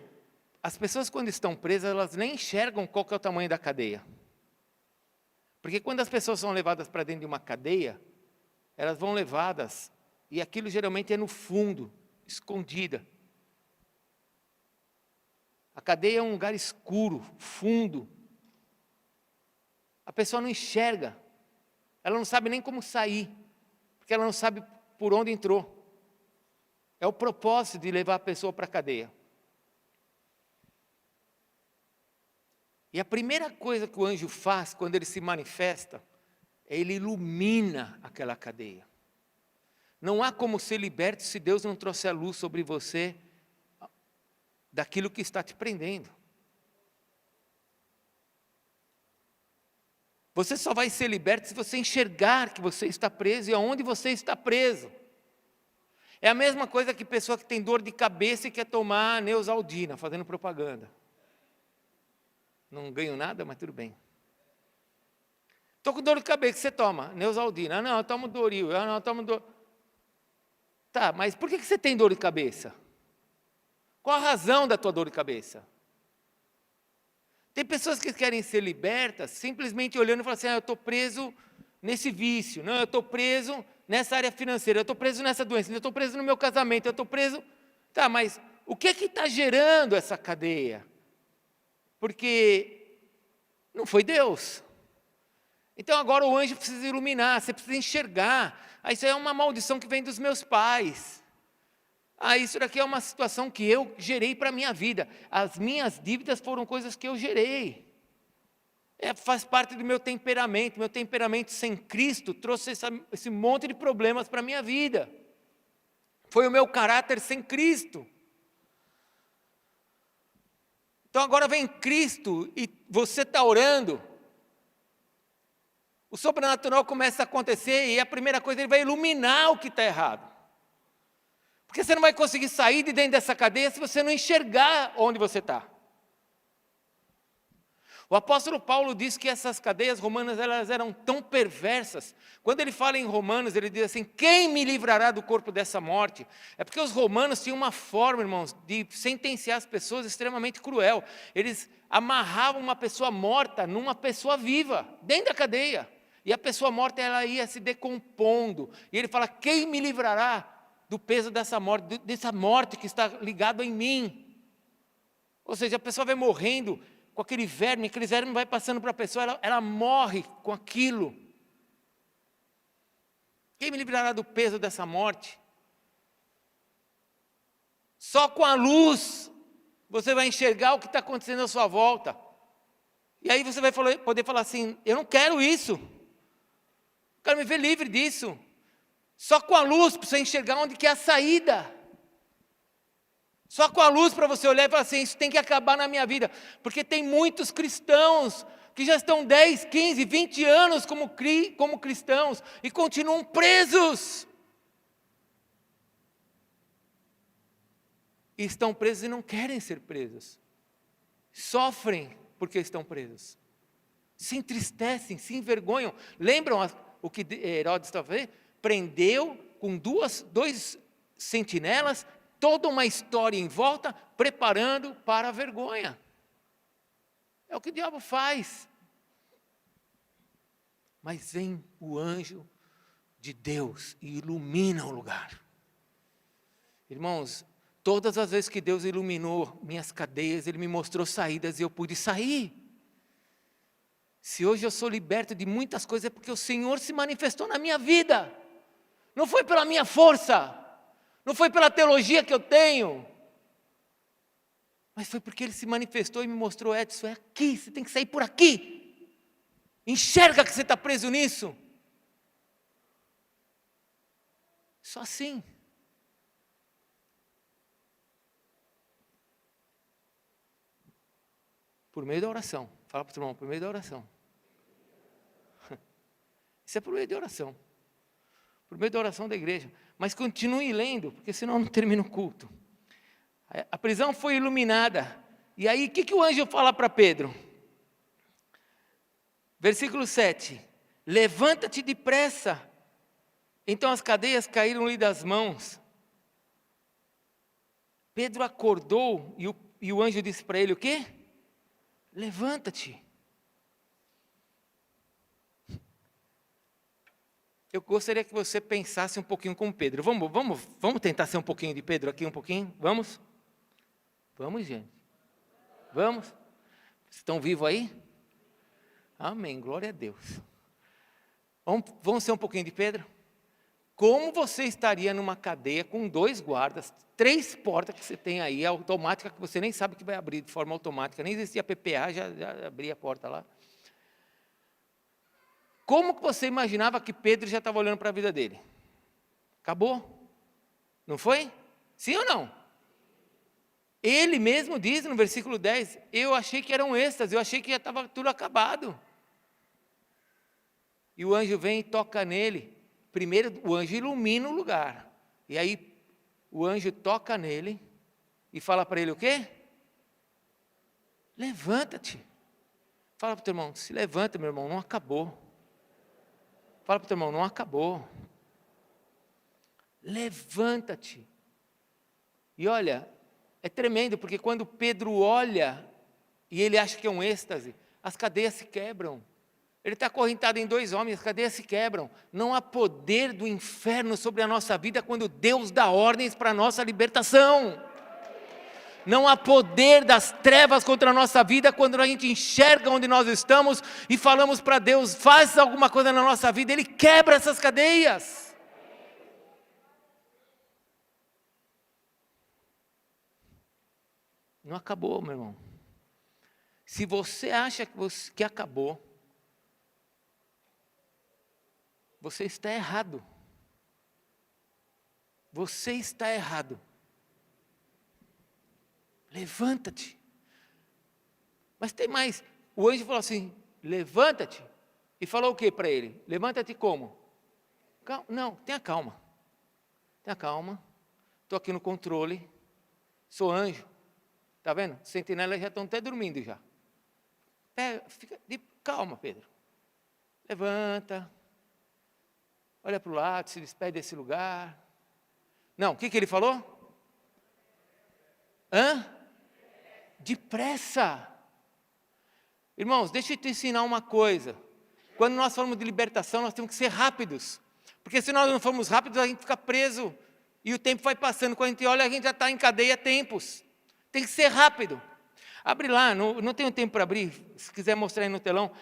As pessoas quando estão presas, elas nem enxergam qual que é o tamanho da cadeia. Porque quando as pessoas são levadas para dentro de uma cadeia, elas vão levadas, e aquilo geralmente é no fundo, escondida. A cadeia é um lugar escuro, fundo. A pessoa não enxerga. Ela não sabe nem como sair, porque ela não sabe por onde entrou. É o propósito de levar a pessoa para a cadeia. E a primeira coisa que o anjo faz quando ele se manifesta, é ele ilumina aquela cadeia. Não há como ser liberto se Deus não trouxer a luz sobre você daquilo que está te prendendo. Você só vai ser liberto se você enxergar que você está preso e aonde você está preso. É a mesma coisa que pessoa que tem dor de cabeça e quer tomar Neosaldina, fazendo propaganda. Não ganho nada, mas tudo bem. Estou com dor de cabeça, você toma Neosaldina. Ah, não, eu tomo Doril. Ah, não, eu tomo Doril. Tá, mas por que você tem dor de cabeça? Qual a razão da tua dor de cabeça? Tem pessoas que querem ser libertas simplesmente olhando e falando assim, eu estou preso nesse vício, não, eu estou preso nessa área financeira, eu estou preso nessa doença, eu estou preso no meu casamento, eu estou preso... Tá, mas o que está gerando essa cadeia? Porque não foi Deus. Então agora o anjo precisa iluminar, você precisa enxergar. Isso aí é uma maldição que vem dos meus pais. isso daqui é uma situação que eu gerei para a minha vida. As minhas dívidas foram coisas que eu gerei. Faz parte do meu temperamento. Meu temperamento sem Cristo trouxe esse monte de problemas para a minha vida. Foi o meu caráter sem Cristo. Então agora vem Cristo e você está orando. O sobrenatural começa a acontecer e a primeira coisa, ele vai iluminar o que está errado. Porque você não vai conseguir sair de dentro dessa cadeia se você não enxergar onde você está. O apóstolo Paulo diz que essas cadeias romanas elas eram tão perversas. Quando ele fala em Romanos, ele diz assim: quem me livrará do corpo dessa morte? É porque os romanos tinham uma forma, irmãos, de sentenciar as pessoas extremamente cruel. Eles amarravam uma pessoa morta numa pessoa viva, dentro da cadeia. E a pessoa morta ela ia se decompondo. E ele fala: quem me livrará do peso dessa morte que está ligado em mim? Ou seja, a pessoa vai morrendo com aquele verme vai passando para a pessoa, ela morre com aquilo. Quem me livrará do peso dessa morte? Só com a luz você vai enxergar o que está acontecendo à sua volta. E aí você vai poder falar assim: eu não quero isso. Eu quero me ver livre disso. Só com a luz para você enxergar onde que é a saída. Só com a luz para você olhar e falar assim: isso tem que acabar na minha vida. Porque tem muitos cristãos que já estão 10, 15, 20 anos como cristãos e continuam presos. E estão presos e não querem ser presos. Sofrem porque estão presos. Se entristecem, se envergonham. Lembram o que Herodes estava fazendo? Prendeu com dois sentinelas, toda uma história em volta, preparando para a vergonha. É o que o diabo faz. Mas vem o anjo de Deus e ilumina o lugar. Irmãos, todas as vezes que Deus iluminou minhas cadeias, Ele me mostrou saídas e eu pude sair. Se hoje eu sou liberto de muitas coisas, é porque o Senhor se manifestou na minha vida. Não foi pela minha força. Não foi pela teologia que eu tenho, mas foi porque Ele se manifestou e me mostrou: Edson, é aqui, você tem que sair por aqui. Enxerga que você está preso nisso. Só assim. Por meio da oração. Fala para o irmão, por meio da oração. Isso é por meio da oração. Por meio da oração da igreja. Mas continue lendo, porque senão não termina o culto. A prisão foi iluminada. E aí, o que o anjo fala para Pedro? Versículo 7. Levanta-te depressa. Então as cadeias caíram-lhe das mãos. Pedro acordou e o anjo disse para ele o quê? Levanta-te. Eu gostaria que você pensasse um pouquinho como Pedro. Vamos tentar ser um pouquinho de Pedro aqui, um pouquinho? Vamos? Vamos, gente. Vamos? Vocês estão vivos aí? Amém, glória a Deus. Vamos ser um pouquinho de Pedro? Como você estaria numa cadeia com 2 guardas, 3 portas que você tem aí, automática, que você nem sabe que vai abrir de forma automática, nem existia PPA, já abria a porta lá. Como que você imaginava que Pedro já estava olhando para a vida dele? Acabou? Não foi? Sim ou não? Ele mesmo diz no versículo 10, eu achei que era um êxtase, eu achei que já estava tudo acabado. E o anjo vem e toca nele. Primeiro o anjo ilumina o lugar. E aí o anjo toca nele e fala para ele o quê? Levanta-te. Fala para o teu irmão, se levanta, meu irmão, não acabou. Fala para o teu irmão, não acabou. Levanta-te. E olha, é tremendo, porque quando Pedro olha, e ele acha que é um êxtase, as cadeias se quebram. Ele está acorrentado em 2 homens, as cadeias se quebram. Não há poder do inferno sobre a nossa vida quando Deus dá ordens para a nossa libertação. Não há poder das trevas contra a nossa vida quando a gente enxerga onde nós estamos e falamos para Deus, faz alguma coisa na nossa vida, Ele quebra essas cadeias. Não acabou, meu irmão. Se você acha que acabou, você está errado. Você está errado. Levanta-te. Mas tem mais. O anjo falou assim, levanta-te. E falou o que para ele? Levanta-te como? Não, tenha calma. Tenha calma. Estou aqui no controle. Sou anjo. Está vendo? Os sentinelas já estão até dormindo já. Fica de calma, Pedro. Levanta. Olha para o lado, se despede desse lugar. Não, o que ele falou? Depressa. Irmãos, deixa eu te ensinar uma coisa. Quando nós falamos de libertação, nós temos que ser rápidos. Porque se nós não formos rápidos, a gente fica preso. E o tempo vai passando. Quando a gente olha, a gente já está em cadeia há tempos. Tem que ser rápido. Abre lá, não tenho tempo para abrir, se quiser mostrar aí no telão.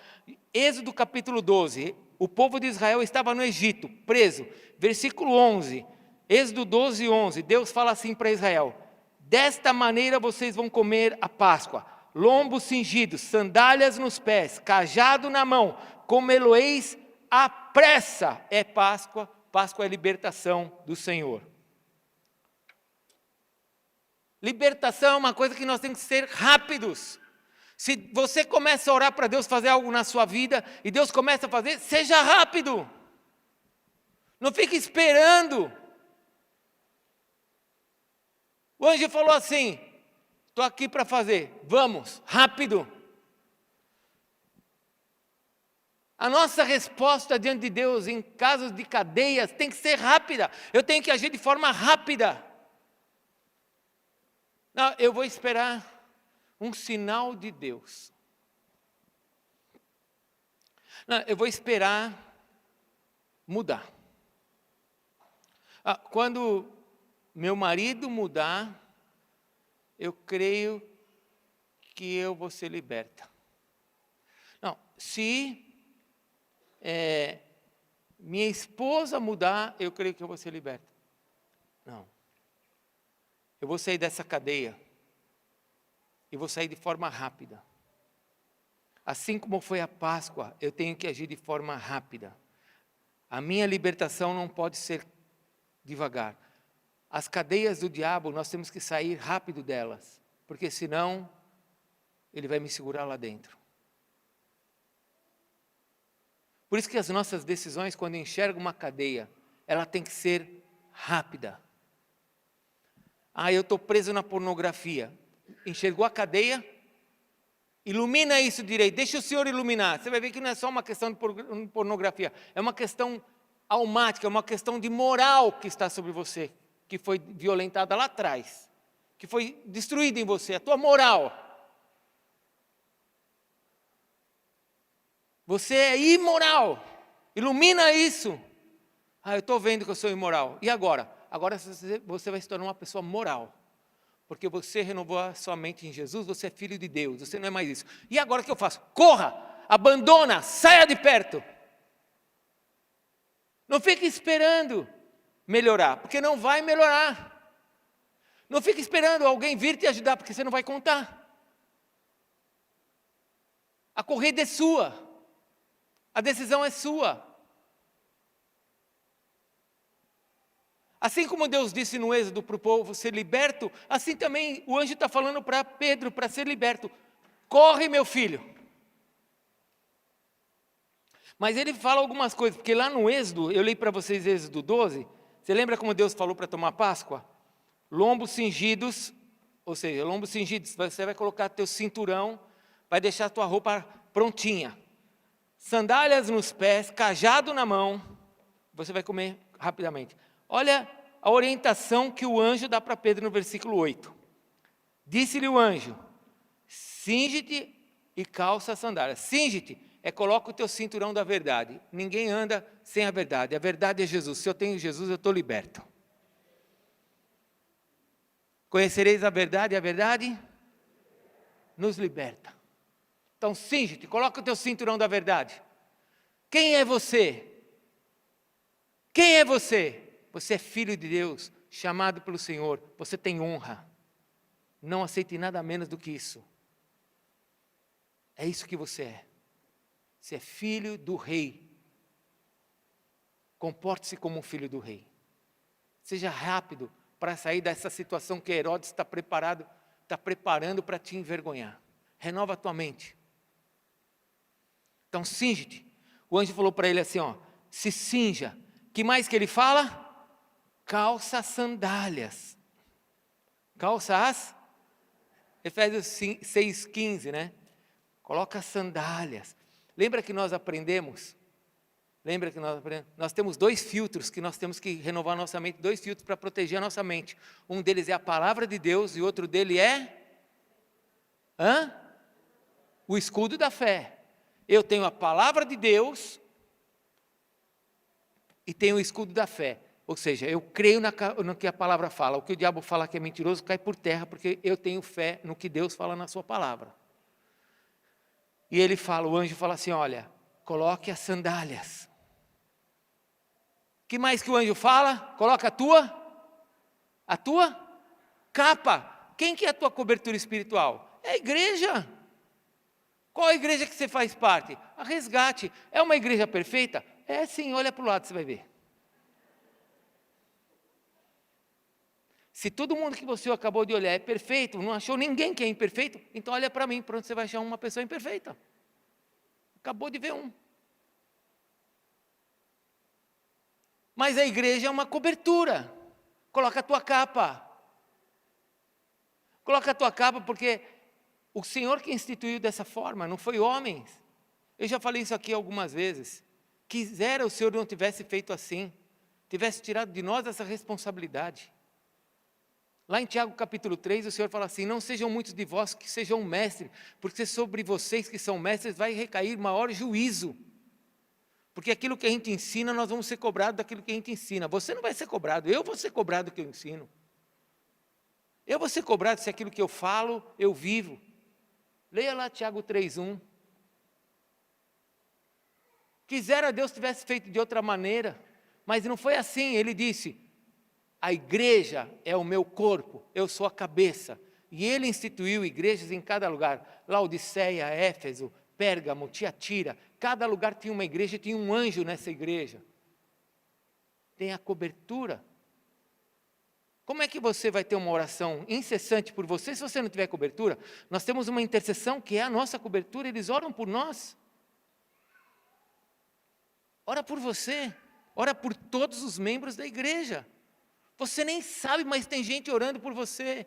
Êxodo capítulo 12. O povo de Israel estava no Egito, preso. Versículo 11. Êxodo 12, 11. Deus fala assim para Israel: desta maneira vocês vão comer a Páscoa. Lombos cingidos, sandálias nos pés, cajado na mão, comê-lo-eis à pressa. É Páscoa, Páscoa é libertação do Senhor. Libertação é uma coisa que nós temos que ser rápidos. Se você começa a orar para Deus fazer algo na sua vida, e Deus começa a fazer, seja rápido. Não fique esperando. O anjo falou assim, estou aqui para fazer, vamos, rápido. A nossa resposta diante de Deus em casos de cadeias tem que ser rápida. Eu tenho que agir de forma rápida. Não, eu vou esperar um sinal de Deus. Não, eu vou esperar mudar. Quando meu marido mudar, eu creio que eu vou ser liberta. Não, se minha esposa mudar, eu creio que eu vou ser liberta. Não. Eu vou sair dessa cadeia. E vou sair de forma rápida. Assim como foi a Páscoa, eu tenho que agir de forma rápida. A minha libertação não pode ser devagar. As cadeias do diabo, nós temos que sair rápido delas. Porque senão, ele vai me segurar lá dentro. Por isso que as nossas decisões, quando enxergam uma cadeia, ela tem que ser rápida. Eu estou preso na pornografia. Enxergou a cadeia? Ilumina isso direito, deixa o Senhor iluminar. Você vai ver que não é só uma questão de pornografia, é uma questão almática, é uma questão de moral que está sobre você, que foi violentada lá atrás, que foi destruída em você, a tua moral. Você é imoral, ilumina isso. Eu estou vendo que eu sou imoral, e agora? Agora você vai se tornar uma pessoa moral. Porque você renovou a sua mente em Jesus, você é filho de Deus, você não é mais isso. E agora o que eu faço? Corra, abandona, saia de perto. Não fique esperando melhorar, porque não vai melhorar. Não fique esperando alguém vir te ajudar, porque você não vai contar. A corrida é sua, a decisão é sua. Assim como Deus disse no Êxodo para o povo ser liberto, assim também o anjo está falando para Pedro, para ser liberto. Corre, meu filho. Mas ele fala algumas coisas, porque lá no Êxodo, eu li para vocês Êxodo 12, você lembra como Deus falou para tomar Páscoa? Lombos cingidos, ou seja, lombos cingidos, você vai colocar teu cinturão, vai deixar a tua roupa prontinha. Sandálias nos pés, cajado na mão, você vai comer rapidamente. Olha a orientação que o anjo dá para Pedro no versículo 8. Disse-lhe o anjo, cinge-te e calça a sandália. Cinge-te coloca o teu cinturão da verdade. Ninguém anda sem a verdade. A verdade é Jesus. Se eu tenho Jesus, eu estou liberto. Conhecereis a verdade e a verdade nos liberta. Então cinge-te, coloca o teu cinturão da verdade. Quem é você? Quem é você? Você é filho de Deus, chamado pelo Senhor, você tem honra. Não aceite nada menos do que isso. É isso que você é. Você é filho do rei. Comporte-se como um filho do rei. Seja rápido para sair dessa situação que Herodes está preparando para te envergonhar. Renova a tua mente. Então, cinge-te. O anjo falou para ele assim, ó, se cinja. Que mais que ele fala? Calça as sandálias. Calça as? Efésios 6,15, né? Coloca as sandálias. Lembra que nós aprendemos? Nós temos 2 filtros que nós temos que renovar nossa mente, 2 filtros para proteger a nossa mente. Um deles é a palavra de Deus e outro dele é? O escudo da fé. Eu tenho a palavra de Deus e tenho o escudo da fé. Ou seja, eu creio no que a palavra fala. O que o diabo fala que é mentiroso cai por terra, porque eu tenho fé no que Deus fala na sua palavra. E o anjo fala assim, olha, coloque as sandálias. Que mais que o anjo fala? Coloca a tua capa. Quem que é a tua cobertura espiritual? É a igreja. Qual a igreja que você faz parte? A Resgate. É uma igreja perfeita? É sim, olha para o lado, você vai ver. Se todo mundo que você acabou de olhar é perfeito, não achou ninguém que é imperfeito, então olha para mim, pronto, você vai achar uma pessoa imperfeita. Acabou de ver um. Mas a igreja é uma cobertura. Coloca a tua capa. Coloca a tua capa porque o Senhor que instituiu dessa forma, não foi homens. Eu já falei isso aqui algumas vezes. Quisera o Senhor não tivesse feito assim, tivesse tirado de nós essa responsabilidade. Lá em Tiago capítulo 3, o Senhor fala assim, não sejam muitos de vós que sejam mestres, porque sobre vocês que são mestres vai recair maior juízo. Porque aquilo que a gente ensina, nós vamos ser cobrados daquilo que a gente ensina. Você não vai ser cobrado, eu vou ser cobrado do que eu ensino. Eu vou ser cobrado se aquilo que eu falo, eu vivo. Leia lá Tiago 3:1. Quisera Deus tivesse feito de outra maneira, mas não foi assim. Ele disse, a igreja é o meu corpo, eu sou a cabeça. E ele instituiu igrejas em cada lugar. Laodiceia, Éfeso, Pérgamo, Tiatira. Cada lugar tinha uma igreja, tinha um anjo nessa igreja. Tem a cobertura. Como é que você vai ter uma oração incessante por você se você não tiver cobertura? Nós temos uma intercessão que é a nossa cobertura, eles oram por nós. Ora por você, ora por todos os membros da igreja. Você nem sabe, mas tem gente orando por você.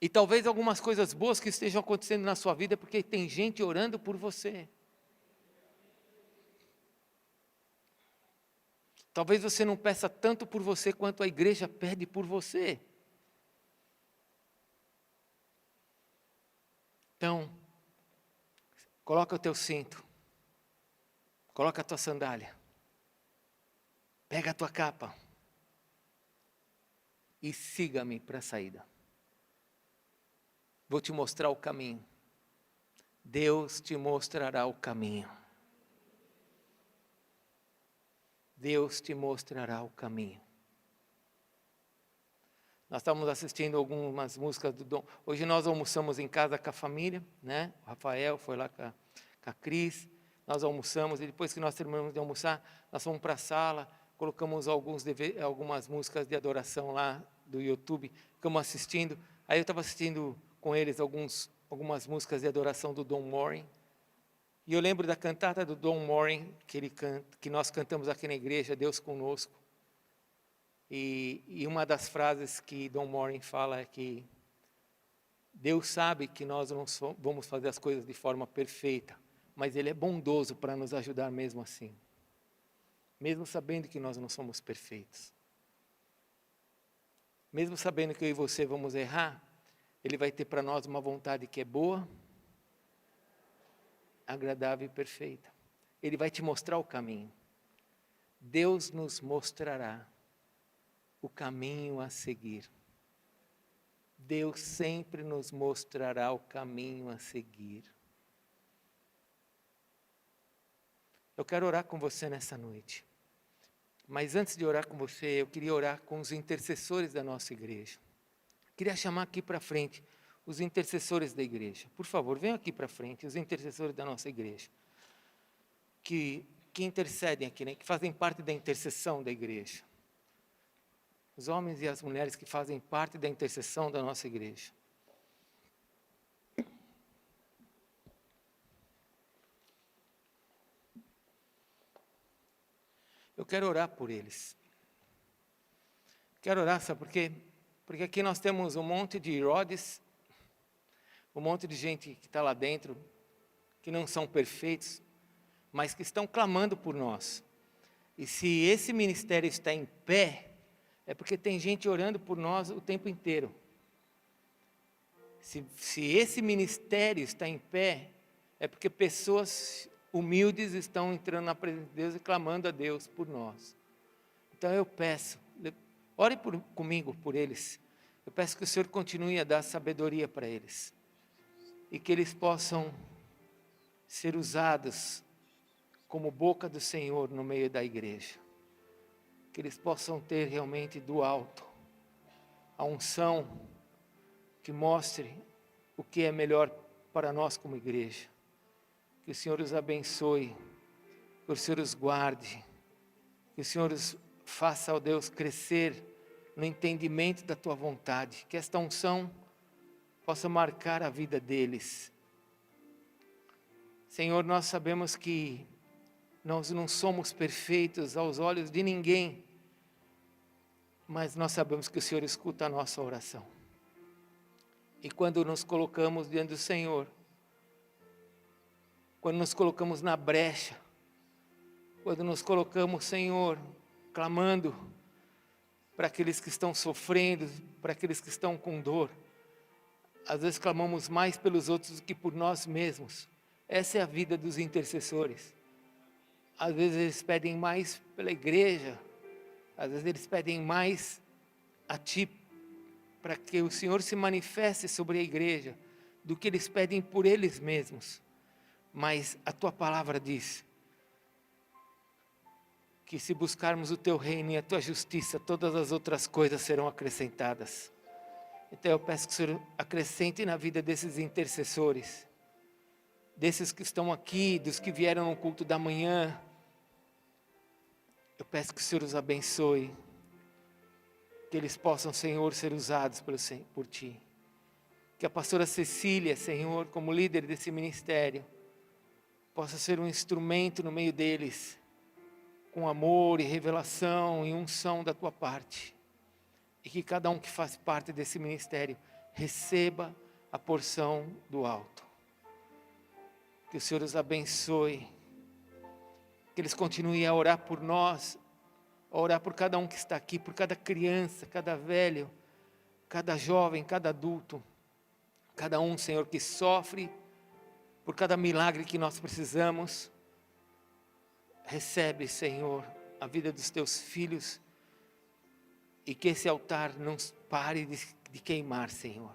E talvez algumas coisas boas que estejam acontecendo na sua vida, porque tem gente orando por você. Talvez você não peça tanto por você, quanto a igreja pede por você. Então, coloca o teu cinto. Coloca a tua sandália. Pega a tua capa e siga-me para a saída. Vou te mostrar o caminho. Deus te mostrará o caminho. Deus te mostrará o caminho. Nós estávamos assistindo algumas músicas do Dom. Hoje nós almoçamos em casa com a família, né? O Rafael foi lá com a Cris. Nós almoçamos e depois que nós terminamos de almoçar, nós fomos para a sala. Colocamos algumas músicas de adoração lá do YouTube, ficamos assistindo. Aí eu estava assistindo com eles algumas músicas de adoração do Don Morin. E eu lembro da cantata do Don Morin, que nós cantamos aqui na igreja, Deus Conosco. E uma das frases que Don Morin fala é que Deus sabe que nós não vamos fazer as coisas de forma perfeita, mas Ele é bondoso para nos ajudar mesmo assim. Mesmo sabendo que nós não somos perfeitos. Mesmo sabendo que eu e você vamos errar, Ele vai ter para nós uma vontade que é boa, agradável e perfeita. Ele vai te mostrar o caminho. Deus nos mostrará o caminho a seguir. Deus sempre nos mostrará o caminho a seguir. Eu quero orar com você nessa noite. Mas antes de orar com você, eu queria orar com os intercessores da nossa igreja. Queria chamar aqui para frente os intercessores da igreja. Por favor, venham aqui para frente, os intercessores da nossa igreja. Que intercedem aqui, né? Que fazem parte da intercessão da igreja. Os homens e as mulheres que fazem parte da intercessão da nossa igreja. Eu quero orar por eles. Quero orar, sabe por quê? Porque aqui nós temos um monte de Herodes, um monte de gente que está lá dentro, que não são perfeitos, mas que estão clamando por nós. E se esse ministério está em pé, é porque tem gente orando por nós o tempo inteiro. Se esse ministério está em pé, é porque pessoas humildes estão entrando na presença de Deus e clamando a Deus por nós. Então eu peço, ore comigo por eles. Eu peço que o Senhor continue a dar sabedoria para eles. E que eles possam ser usados como boca do Senhor no meio da igreja. Que eles possam ter realmente do alto a unção que mostre o que é melhor para nós como igreja. Que o Senhor os abençoe, que o Senhor os guarde, que o Senhor os faça, ó Deus, crescer no entendimento da Tua vontade, que esta unção possa marcar a vida deles. Senhor, nós sabemos que nós não somos perfeitos aos olhos de ninguém, mas nós sabemos que o Senhor escuta a nossa oração. E quando nos colocamos diante do Senhor, quando nos colocamos na brecha, quando nos colocamos, Senhor, clamando para aqueles que estão sofrendo, para aqueles que estão com dor, às vezes clamamos mais pelos outros do que por nós mesmos. Essa é a vida dos intercessores. Às vezes eles pedem mais pela igreja, às vezes eles pedem mais a Ti, para que o Senhor se manifeste sobre a igreja, do que eles pedem por eles mesmos. Mas a Tua palavra diz que se buscarmos o Teu reino e a Tua justiça, todas as outras coisas serão acrescentadas. Então eu peço que o Senhor acrescente na vida desses intercessores, desses que estão aqui, dos que vieram no culto da manhã. Eu peço que o Senhor os abençoe, que eles possam, Senhor, ser usados por Ti. Que a pastora Cecília, Senhor, como líder desse ministério, possa ser um instrumento no meio deles, com amor e revelação e unção da Tua parte. E que cada um que faz parte desse ministério receba a porção do alto. Que o Senhor os abençoe. Que eles continuem a orar por nós, a orar por cada um que está aqui, por cada criança, cada velho, cada jovem, cada adulto. Cada um, Senhor, que sofre, por cada milagre que nós precisamos. Recebe, Senhor, a vida dos Teus filhos. E que esse altar não pare de queimar, Senhor.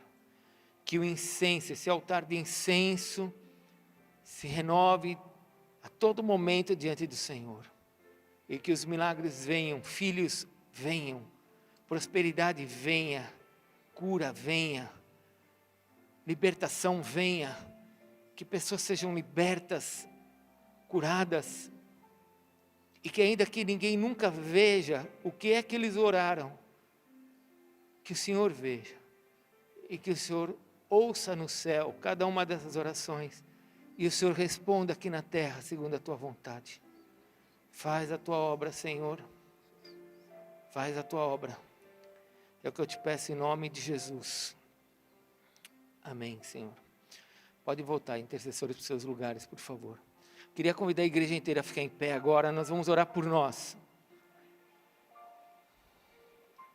Que o incenso, esse altar de incenso, se renove a todo momento diante do Senhor. E que os milagres venham, filhos venham, prosperidade venha, cura venha, libertação venha. Que pessoas sejam libertas, curadas. E que ainda que ninguém nunca veja o que é que eles oraram, que o Senhor veja. E que o Senhor ouça no céu cada uma dessas orações. E o Senhor responda aqui na terra, segundo a Tua vontade. Faz a Tua obra, Senhor. Faz a Tua obra. É o que eu te peço em nome de Jesus. Amém, Senhor. Pode voltar, intercessores, para os seus lugares, por favor. Queria convidar a igreja inteira a ficar em pé agora. Nós vamos orar por nós.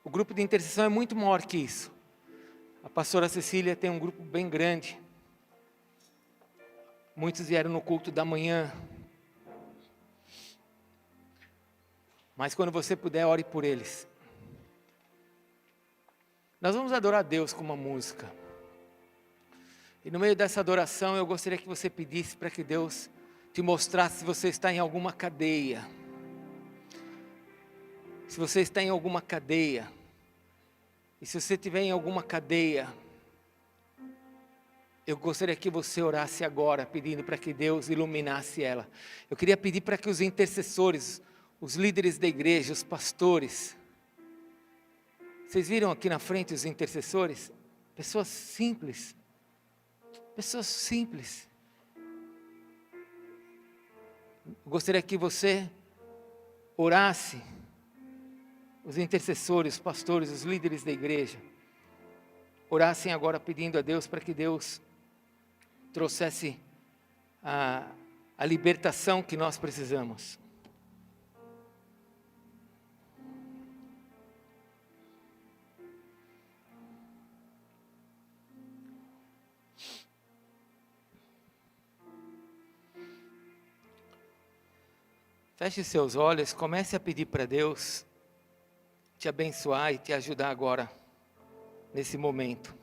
O grupo de intercessão é muito maior que isso. A pastora Cecília tem um grupo bem grande. Muitos vieram no culto da manhã. Mas quando você puder, ore por eles. Nós vamos adorar a Deus com uma música. E no meio dessa adoração, eu gostaria que você pedisse para que Deus te mostrasse se você está em alguma cadeia. Se você está em alguma cadeia. E se você estiver em alguma cadeia, eu gostaria que você orasse agora, pedindo para que Deus iluminasse ela. Eu queria pedir para que os intercessores, os líderes da igreja, os pastores, vocês viram aqui na frente os intercessores? Pessoas simples. Pessoas simples. Eu gostaria que você orasse, os intercessores, os pastores, os líderes da igreja, orassem agora pedindo a Deus para que Deus trouxesse a libertação que nós precisamos. Feche seus olhos, comece a pedir para Deus te abençoar e te ajudar agora, nesse momento.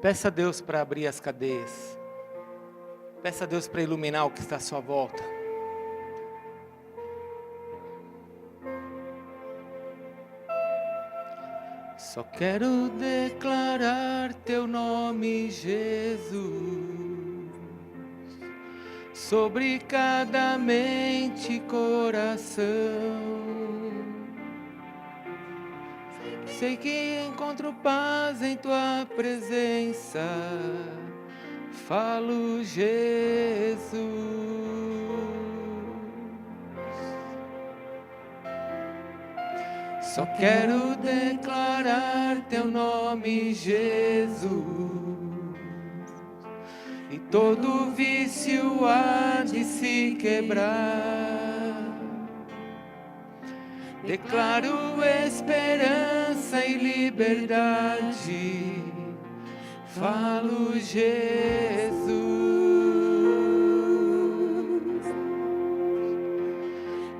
Peça a Deus para abrir as cadeias. Peça a Deus para iluminar o que está à sua volta. Só quero declarar teu nome, Jesus, sobre cada mente e coração. Sei que encontro paz em tua presença. Falo, Jesus. Só quero declarar teu nome, Jesus, e todo vício há de se quebrar. Declaro esperança e liberdade. Falo, Jesus.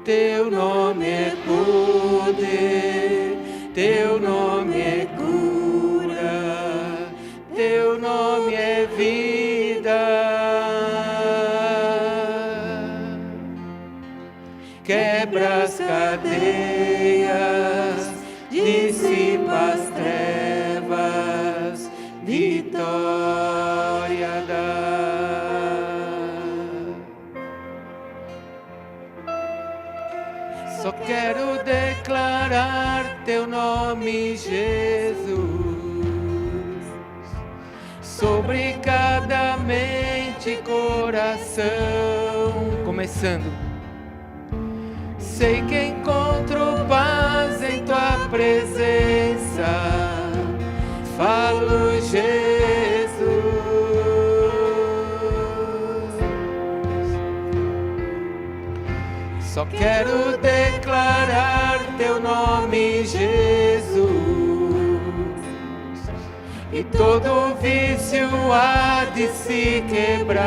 Teu nome é poder, teu nome é cura, teu nome é vida. Quebra as cadeias, dissipa as trevas, vitória dá. Só quero declarar teu nome, Jesus, sobre cada mente e coração. Começando. Sei que encontro paz em tua presença. Falo, Jesus. Só quero declarar teu nome, Jesus, e todo vício há de se quebrar.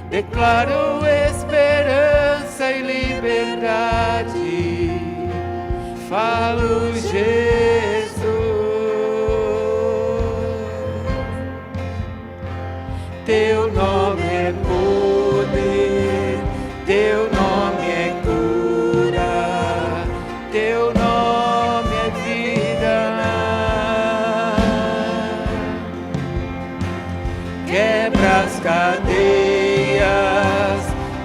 Declaro esperança e liberdade. Falo, Jesus. Teu nome é poder, teu nome é cura, teu nome é vida. Quebra as cadeias,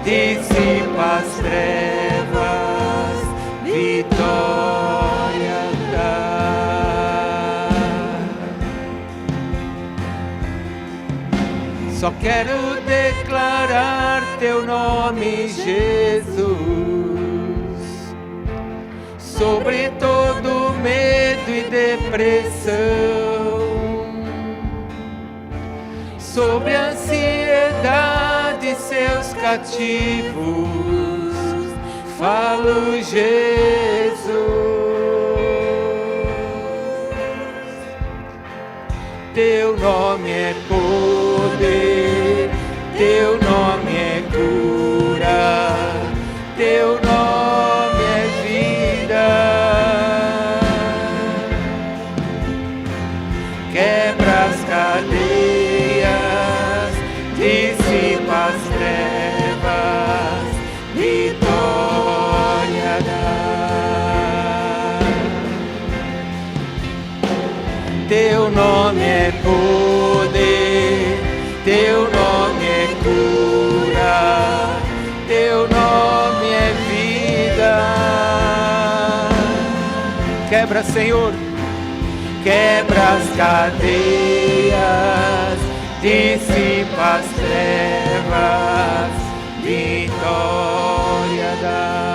dissipa as trevas, vitória dá. Só quero declarar teu nome, Jesus, sobre todo depressão, sobre a ansiedade seus cativos, falo Jesus. Teu nome é poder, teu nome é cura, teu nome é vida. Quebra as cadeias, dissipa as trevas, vitória dá. Teu nome é poder, teu nome é cura, teu nome é vida. Quebra, Senhor, quebra as cadeias, dissipa as trevas, vitória dá.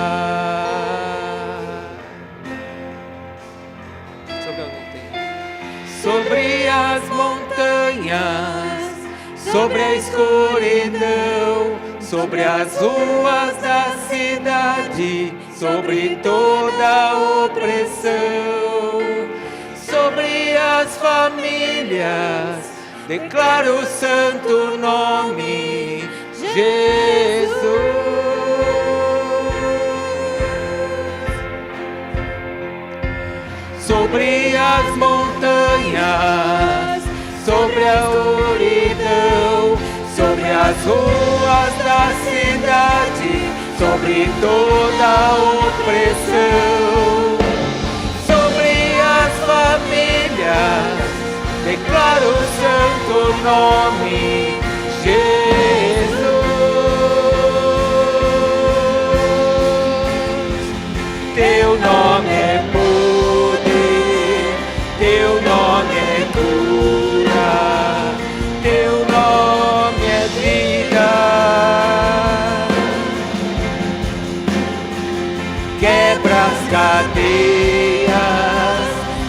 Sobre as montanhas, sobre a escuridão, sobre as ruas da cidade, sobre toda a opressão, sobre as famílias, declaro o santo nome, Jesus. Sobre as montanhas, sobre a escuridão, sobre as ruas da cidade, sobre toda a opressão, sobre as famílias, declaro o santo nome, Jesus. Teu nome é poder, teu nome é cura, teu nome é vida. Quebra as cadeias,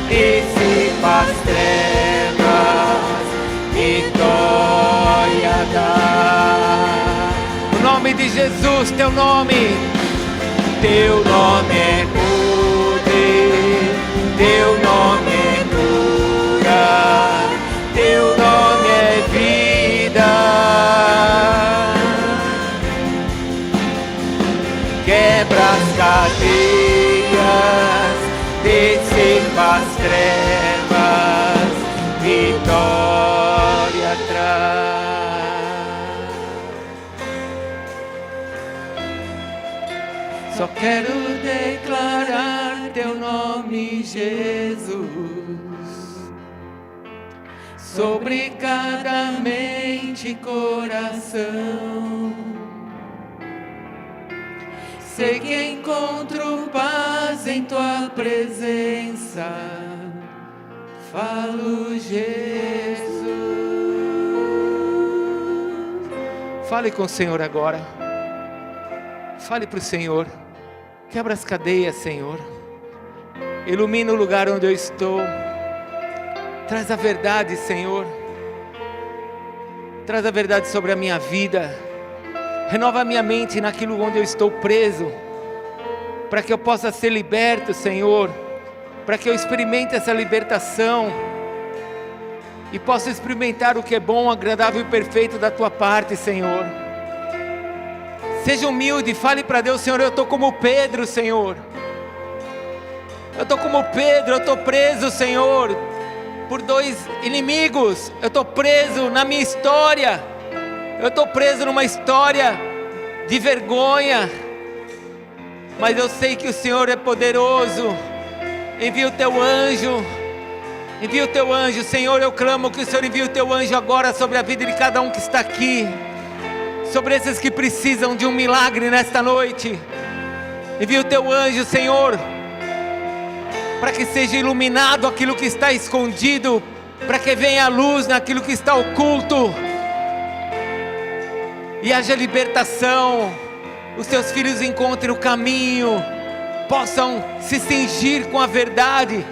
dissipa as trevas, vitória dá. O nome de Jesus, teu nome é poder, teu nome é cura, teu nome é vida. Quebra as cadeias, dissipa as trevas, vitória traz. Só quero declarar teu nome, Jesus, sobre cada mente e coração. Sei que encontro paz em tua presença, falo Jesus. Fale com o Senhor agora. Fale para o Senhor. Quebra as cadeias, Senhor. Ilumina o lugar onde eu estou. Traz a verdade, Senhor. Traz a verdade sobre a minha vida. Renova a minha mente naquilo onde eu estou preso, para que eu possa ser liberto, Senhor. Para que eu experimente essa libertação e possa experimentar o que é bom, agradável e perfeito da tua parte, Senhor. Seja humilde, fale para Deus: Senhor, eu estou como Pedro, Senhor. Eu estou como Pedro, eu estou preso, Senhor, por dois inimigos. Eu estou preso na minha história. Eu estou preso numa história de vergonha. Mas eu sei que o Senhor é poderoso. Envia o teu anjo. Envia o teu anjo, Senhor. Eu clamo que o Senhor envie o teu anjo agora sobre a vida de cada um que está aqui, sobre esses que precisam de um milagre nesta noite. Envia o teu anjo, Senhor, para que seja iluminado aquilo que está escondido, para que venha a luz naquilo que está oculto, e haja libertação. Os teus filhos encontrem o caminho, possam se cingir com a verdade,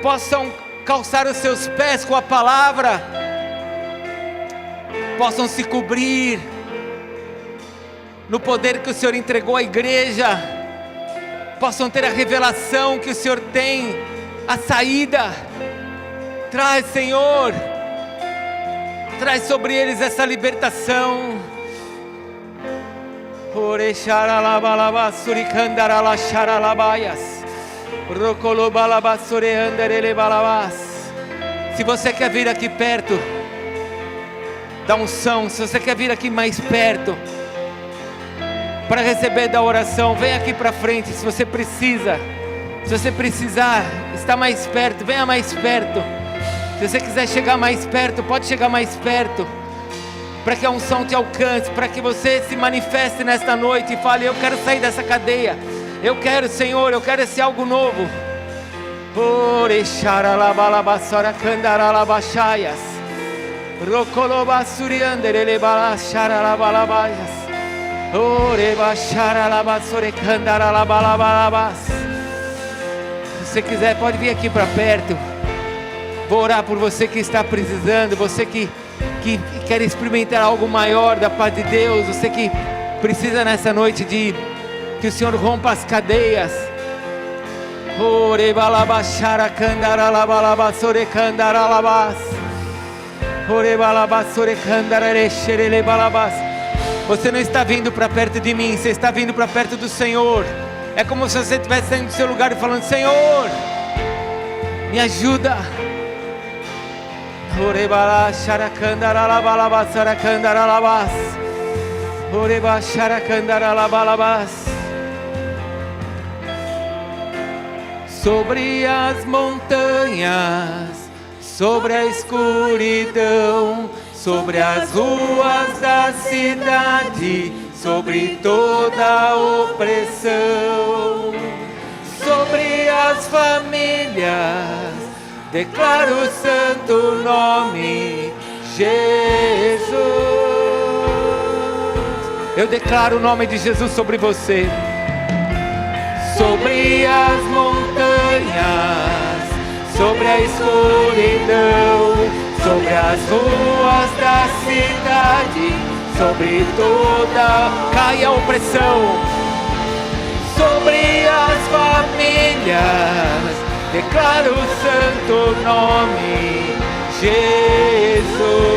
possam calçar os seus pés com a palavra, possam se cobrir no poder que o Senhor entregou à igreja, possam ter a revelação que o Senhor tem, a saída. Traz, Senhor, traz sobre eles essa libertação. Se você quer vir aqui perto da unção, se você quer vir aqui mais perto para receber da oração, vem aqui para frente. Se você precisar estar mais perto, venha mais perto. Se você quiser chegar mais perto, pode chegar mais perto, para que a unção te alcance, para que você se manifeste nesta noite e fale: eu quero sair dessa cadeia, eu quero, Senhor, eu quero esse algo novo. Se você quiser, pode vir aqui para perto. Vou orar por você que está precisando, você que quer experimentar algo maior da paz de Deus, você que precisa nessa noite que o Senhor rompa as cadeias. Você não está vindo para perto de mim, você está vindo para perto do Senhor. É como se você estivesse saindo do seu lugar e falando: Senhor, me ajuda. Sobre as montanhas, sobre a escuridão, sobre as ruas da cidade, sobre toda a opressão, sobre as famílias, declaro o santo nome, Jesus. Eu declaro o nome de Jesus sobre você. Sobre as montanhas, sobre a escuridão, sobre as ruas da cidade, sobre toda caia a opressão, sobre as famílias, declaro o santo nome, Jesus.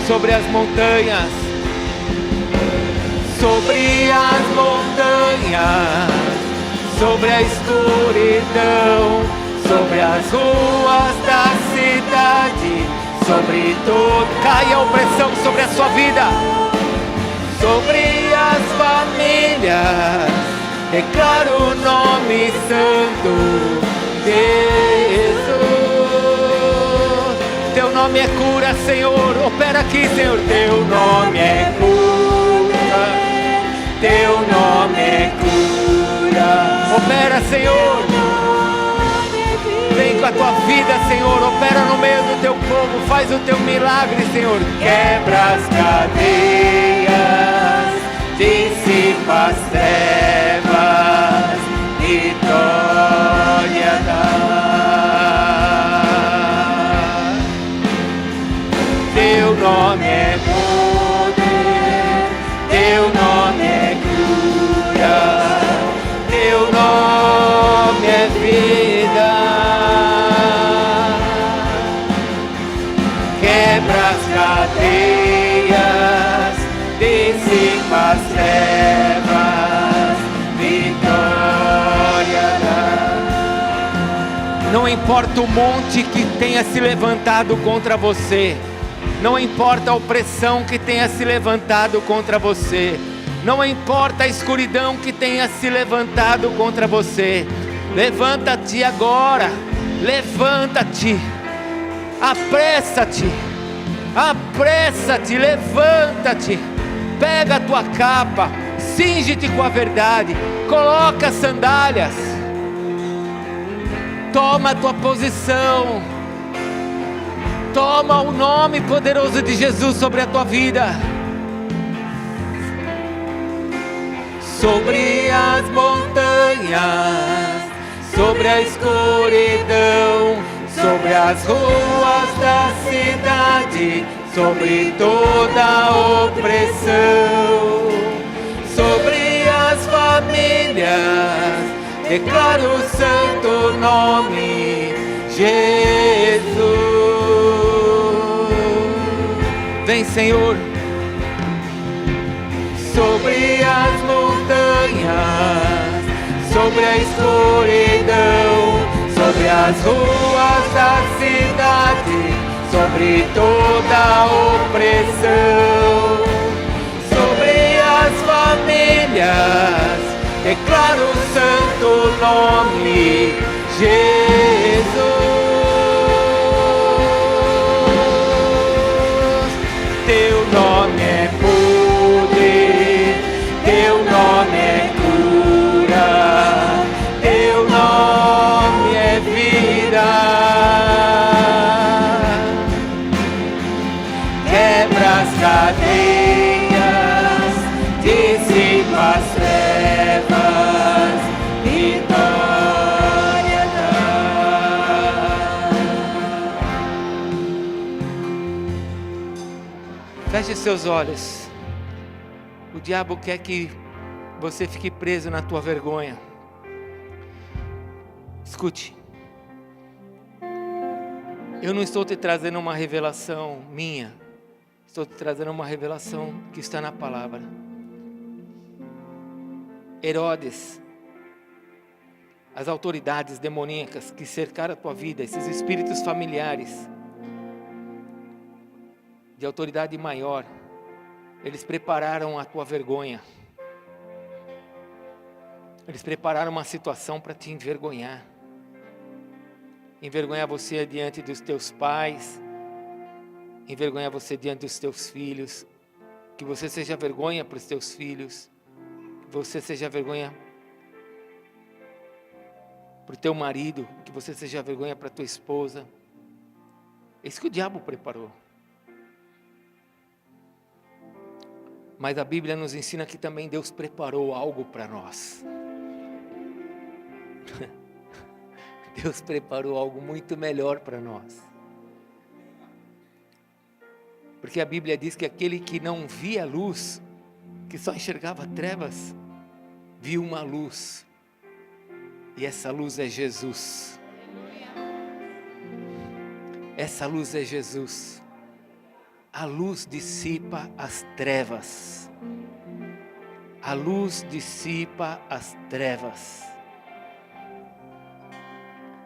Sobre as montanhas, sobre as montanhas, sobre a escuridão, sobre as ruas da cidade, sobre todo, caia a opressão sobre a sua vida, sobre as famílias, declaro o nome santo, Jesus. Teu nome é cura, Senhor, opera aqui, Senhor. Teu nome é cura, teu nome é cura, opera, Senhor. Vem com a tua vida, Senhor, opera no meio do teu povo, faz o teu milagre, Senhor. Quebra as cadeias, dissipa as trevas, vitória dá. Teu nome é poder, teu nome é cura, teu nome é vida. Quebra as cadeias, dissipa as trevas, vitória dá. Não importa o monte que tenha se levantado contra você, não importa a opressão que tenha se levantado contra você, não importa a escuridão que tenha se levantado contra você, levanta-te agora, levanta-te, apressa-te, apressa-te, levanta-te, pega a tua capa, cinge-te com a verdade, coloca as sandálias, toma a tua posição, toma o nome poderoso de Jesus sobre a tua vida. Sobre as montanhas, sobre a escuridão, sobre as ruas da cidade, sobre toda opressão, sobre as famílias, declaro o santo nome, Jesus. Vem, Senhor. Sobre as montanhas, sobre a escuridão, sobre as ruas da cidade, sobre toda a opressão, sobre as famílias, declaro o santo nome, Jesus. Teu nome é poder, teu nome é cura, teu nome é vida. Quebra as cadeias, dissipa as trevas, vitória dá. Feche seus olhos. O diabo quer que você fique preso na tua vergonha. Escute. Eu não estou te trazendo uma revelação minha. Estou te trazendo uma revelação que está na palavra. Herodes, as autoridades demoníacas que cercaram a tua vida, esses espíritos familiares de autoridade maior, eles prepararam a tua vergonha. Eles prepararam uma situação para te envergonhar. Envergonhar você diante dos teus pais, envergonhar você diante dos teus filhos, que você seja vergonha para os teus filhos, que você seja vergonha para o teu marido, que você seja vergonha para a tua esposa. É isso que o diabo preparou. Mas a Bíblia nos ensina que também Deus preparou algo para nós. Deus preparou algo muito melhor para nós. Porque a Bíblia diz que aquele que não via luz, que só enxergava trevas, viu uma luz. E essa luz é Jesus. Essa luz é Jesus. A luz dissipa as trevas. A luz dissipa as trevas.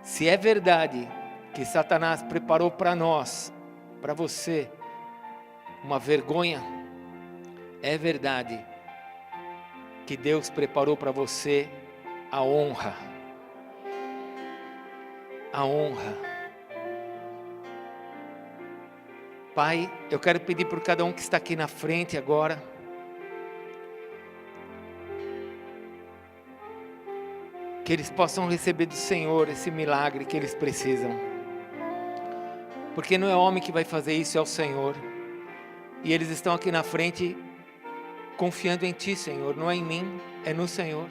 Se é verdade que Satanás preparou para nós, para você, uma vergonha, é verdade que Deus preparou para você a honra. A honra. Pai, eu quero pedir por cada um que está aqui na frente agora, que eles possam receber do Senhor esse milagre que eles precisam. Porque não é homem que vai fazer isso, é o Senhor. E eles estão aqui na frente confiando em Ti, Senhor, não é em mim, é no Senhor.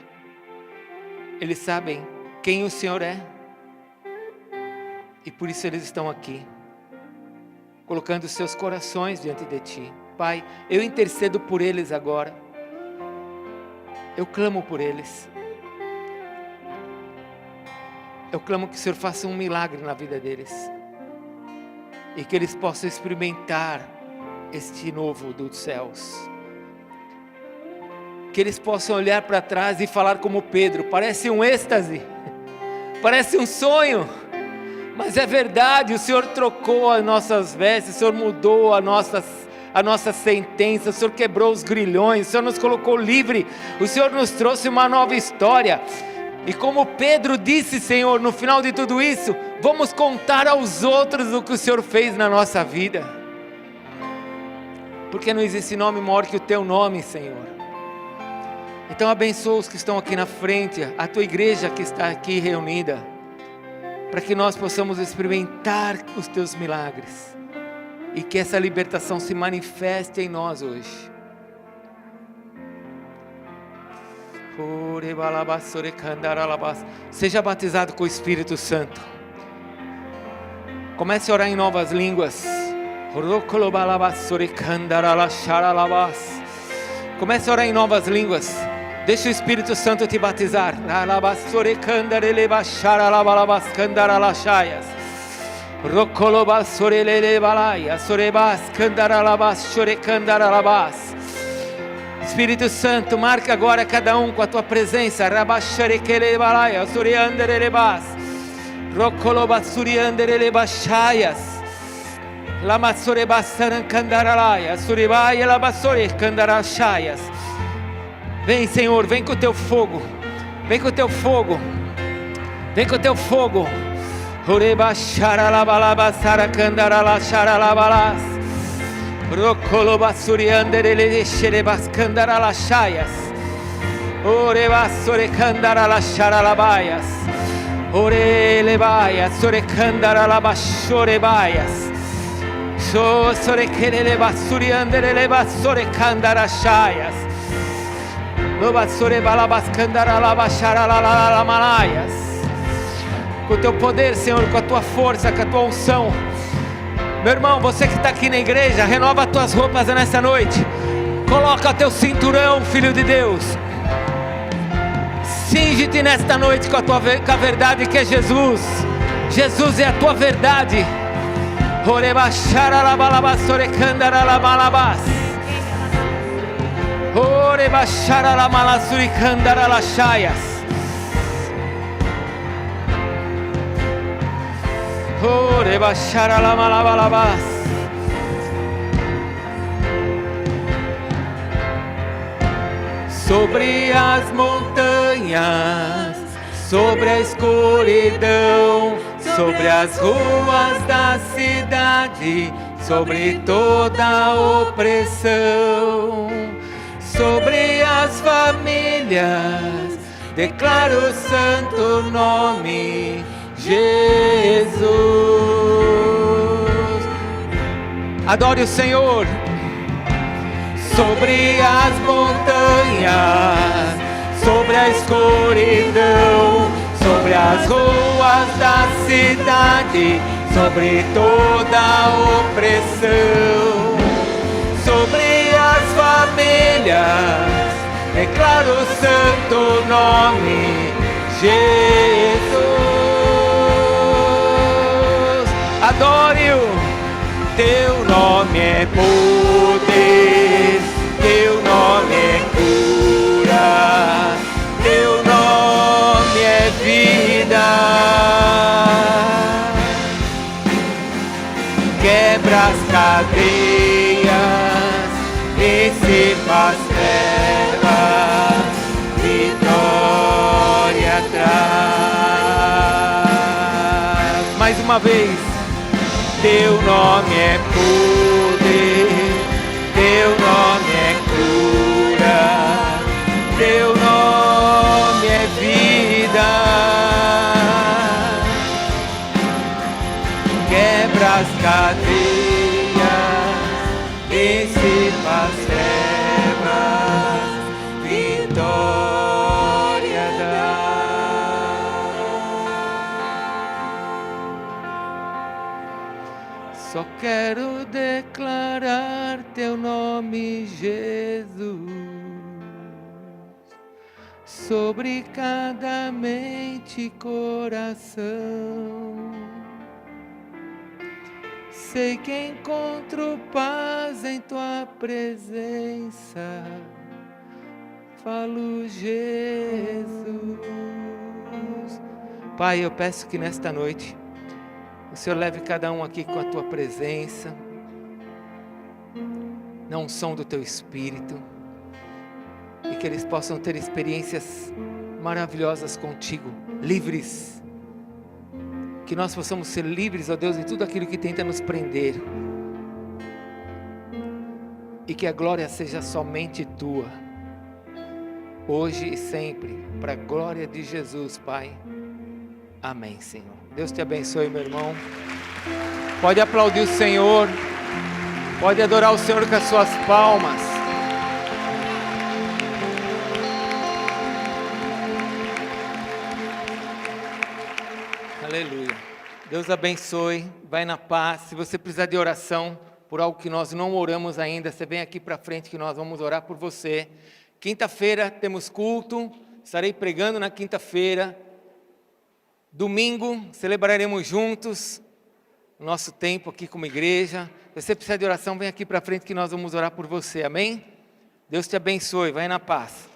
Eles sabem quem o Senhor é. E por isso eles estão aqui, colocando seus corações diante de Ti. Pai, eu intercedo por eles agora. Eu clamo por eles. Eu clamo que o Senhor faça um milagre na vida deles. E que eles possam experimentar este novo dos céus. Que eles possam olhar para trás e falar como Pedro, parece um êxtase, parece um sonho, mas é verdade, o Senhor trocou as nossas vestes, o Senhor mudou a nossa sentença, o Senhor quebrou os grilhões, o Senhor nos colocou livre, o Senhor nos trouxe uma nova história. E como Pedro disse, Senhor, no final de tudo isso, vamos contar aos outros o que o Senhor fez na nossa vida. Porque não existe nome maior que o Teu nome, Senhor. Então abençoa os que estão aqui na frente, a Tua igreja que está aqui reunida, para que nós possamos experimentar os Teus milagres, e que essa libertação se manifeste em nós hoje. Seja batizado com o Espírito Santo. Comece a orar em novas línguas. Comece a orar em novas línguas. Deixa o Espírito Santo te batizar. Espírito Santo, marca agora cada um com a tua presença. Vem, Senhor, vem com o teu fogo. Vem com o teu fogo. Vem com o teu fogo. Com o teu poder, Senhor, com a tua força, com a tua unção. Meu irmão, você que está aqui na igreja, renova as tuas roupas nessa noite. Coloca teu cinturão, filho de Deus. Cinge-te nesta noite com a verdade que é Jesus. Jesus é a tua verdade. Sobre as montanhas, sobre a escuridão, sobre as ruas da cidade, sobre toda a opressão, sobre as famílias, declaro o santo nome, Jesus. Adore o Senhor. Sobre as montanhas, sobre a escuridão, sobre as ruas da cidade, sobre toda a opressão, sobre as famílias, declaro o santo nome, Jesus. Adore-o. Teu nome é poder, teu nome é cura, teu nome é vida. Quebra as cadeias, dissipa as trevas, vitória traz. Mais uma vez. Teu nome é poder, teu nome é cura, teu nome é vida. Quebra as cadeias, dissipa as trevas, vitória dá. Só quero declarar teu nome, Jesus, sobre cada mente e coração. Sei que encontro paz em tua presença. Falo, Jesus. Pai, eu peço que nesta noite o Senhor leve cada um aqui com a tua presença, na unção do teu Espírito, e que eles possam ter experiências maravilhosas contigo, livres. Que nós possamos ser livres, ó Deus, de tudo aquilo que tenta nos prender. E que a glória seja somente tua, hoje e sempre, para a glória de Jesus, Pai. Amém, Senhor. Deus te abençoe, meu irmão. Pode aplaudir o Senhor. Pode adorar o Senhor com as suas palmas. Aleluia. Deus abençoe, vai na paz. Se você precisar de oração por algo que nós não oramos ainda, você vem aqui para frente que nós vamos orar por você. Quinta-feira temos culto, estarei pregando na quinta-feira. Domingo celebraremos juntos o nosso tempo aqui como igreja. Se você precisar de oração, vem aqui para frente que nós vamos orar por você, amém? Deus te abençoe, vai na paz.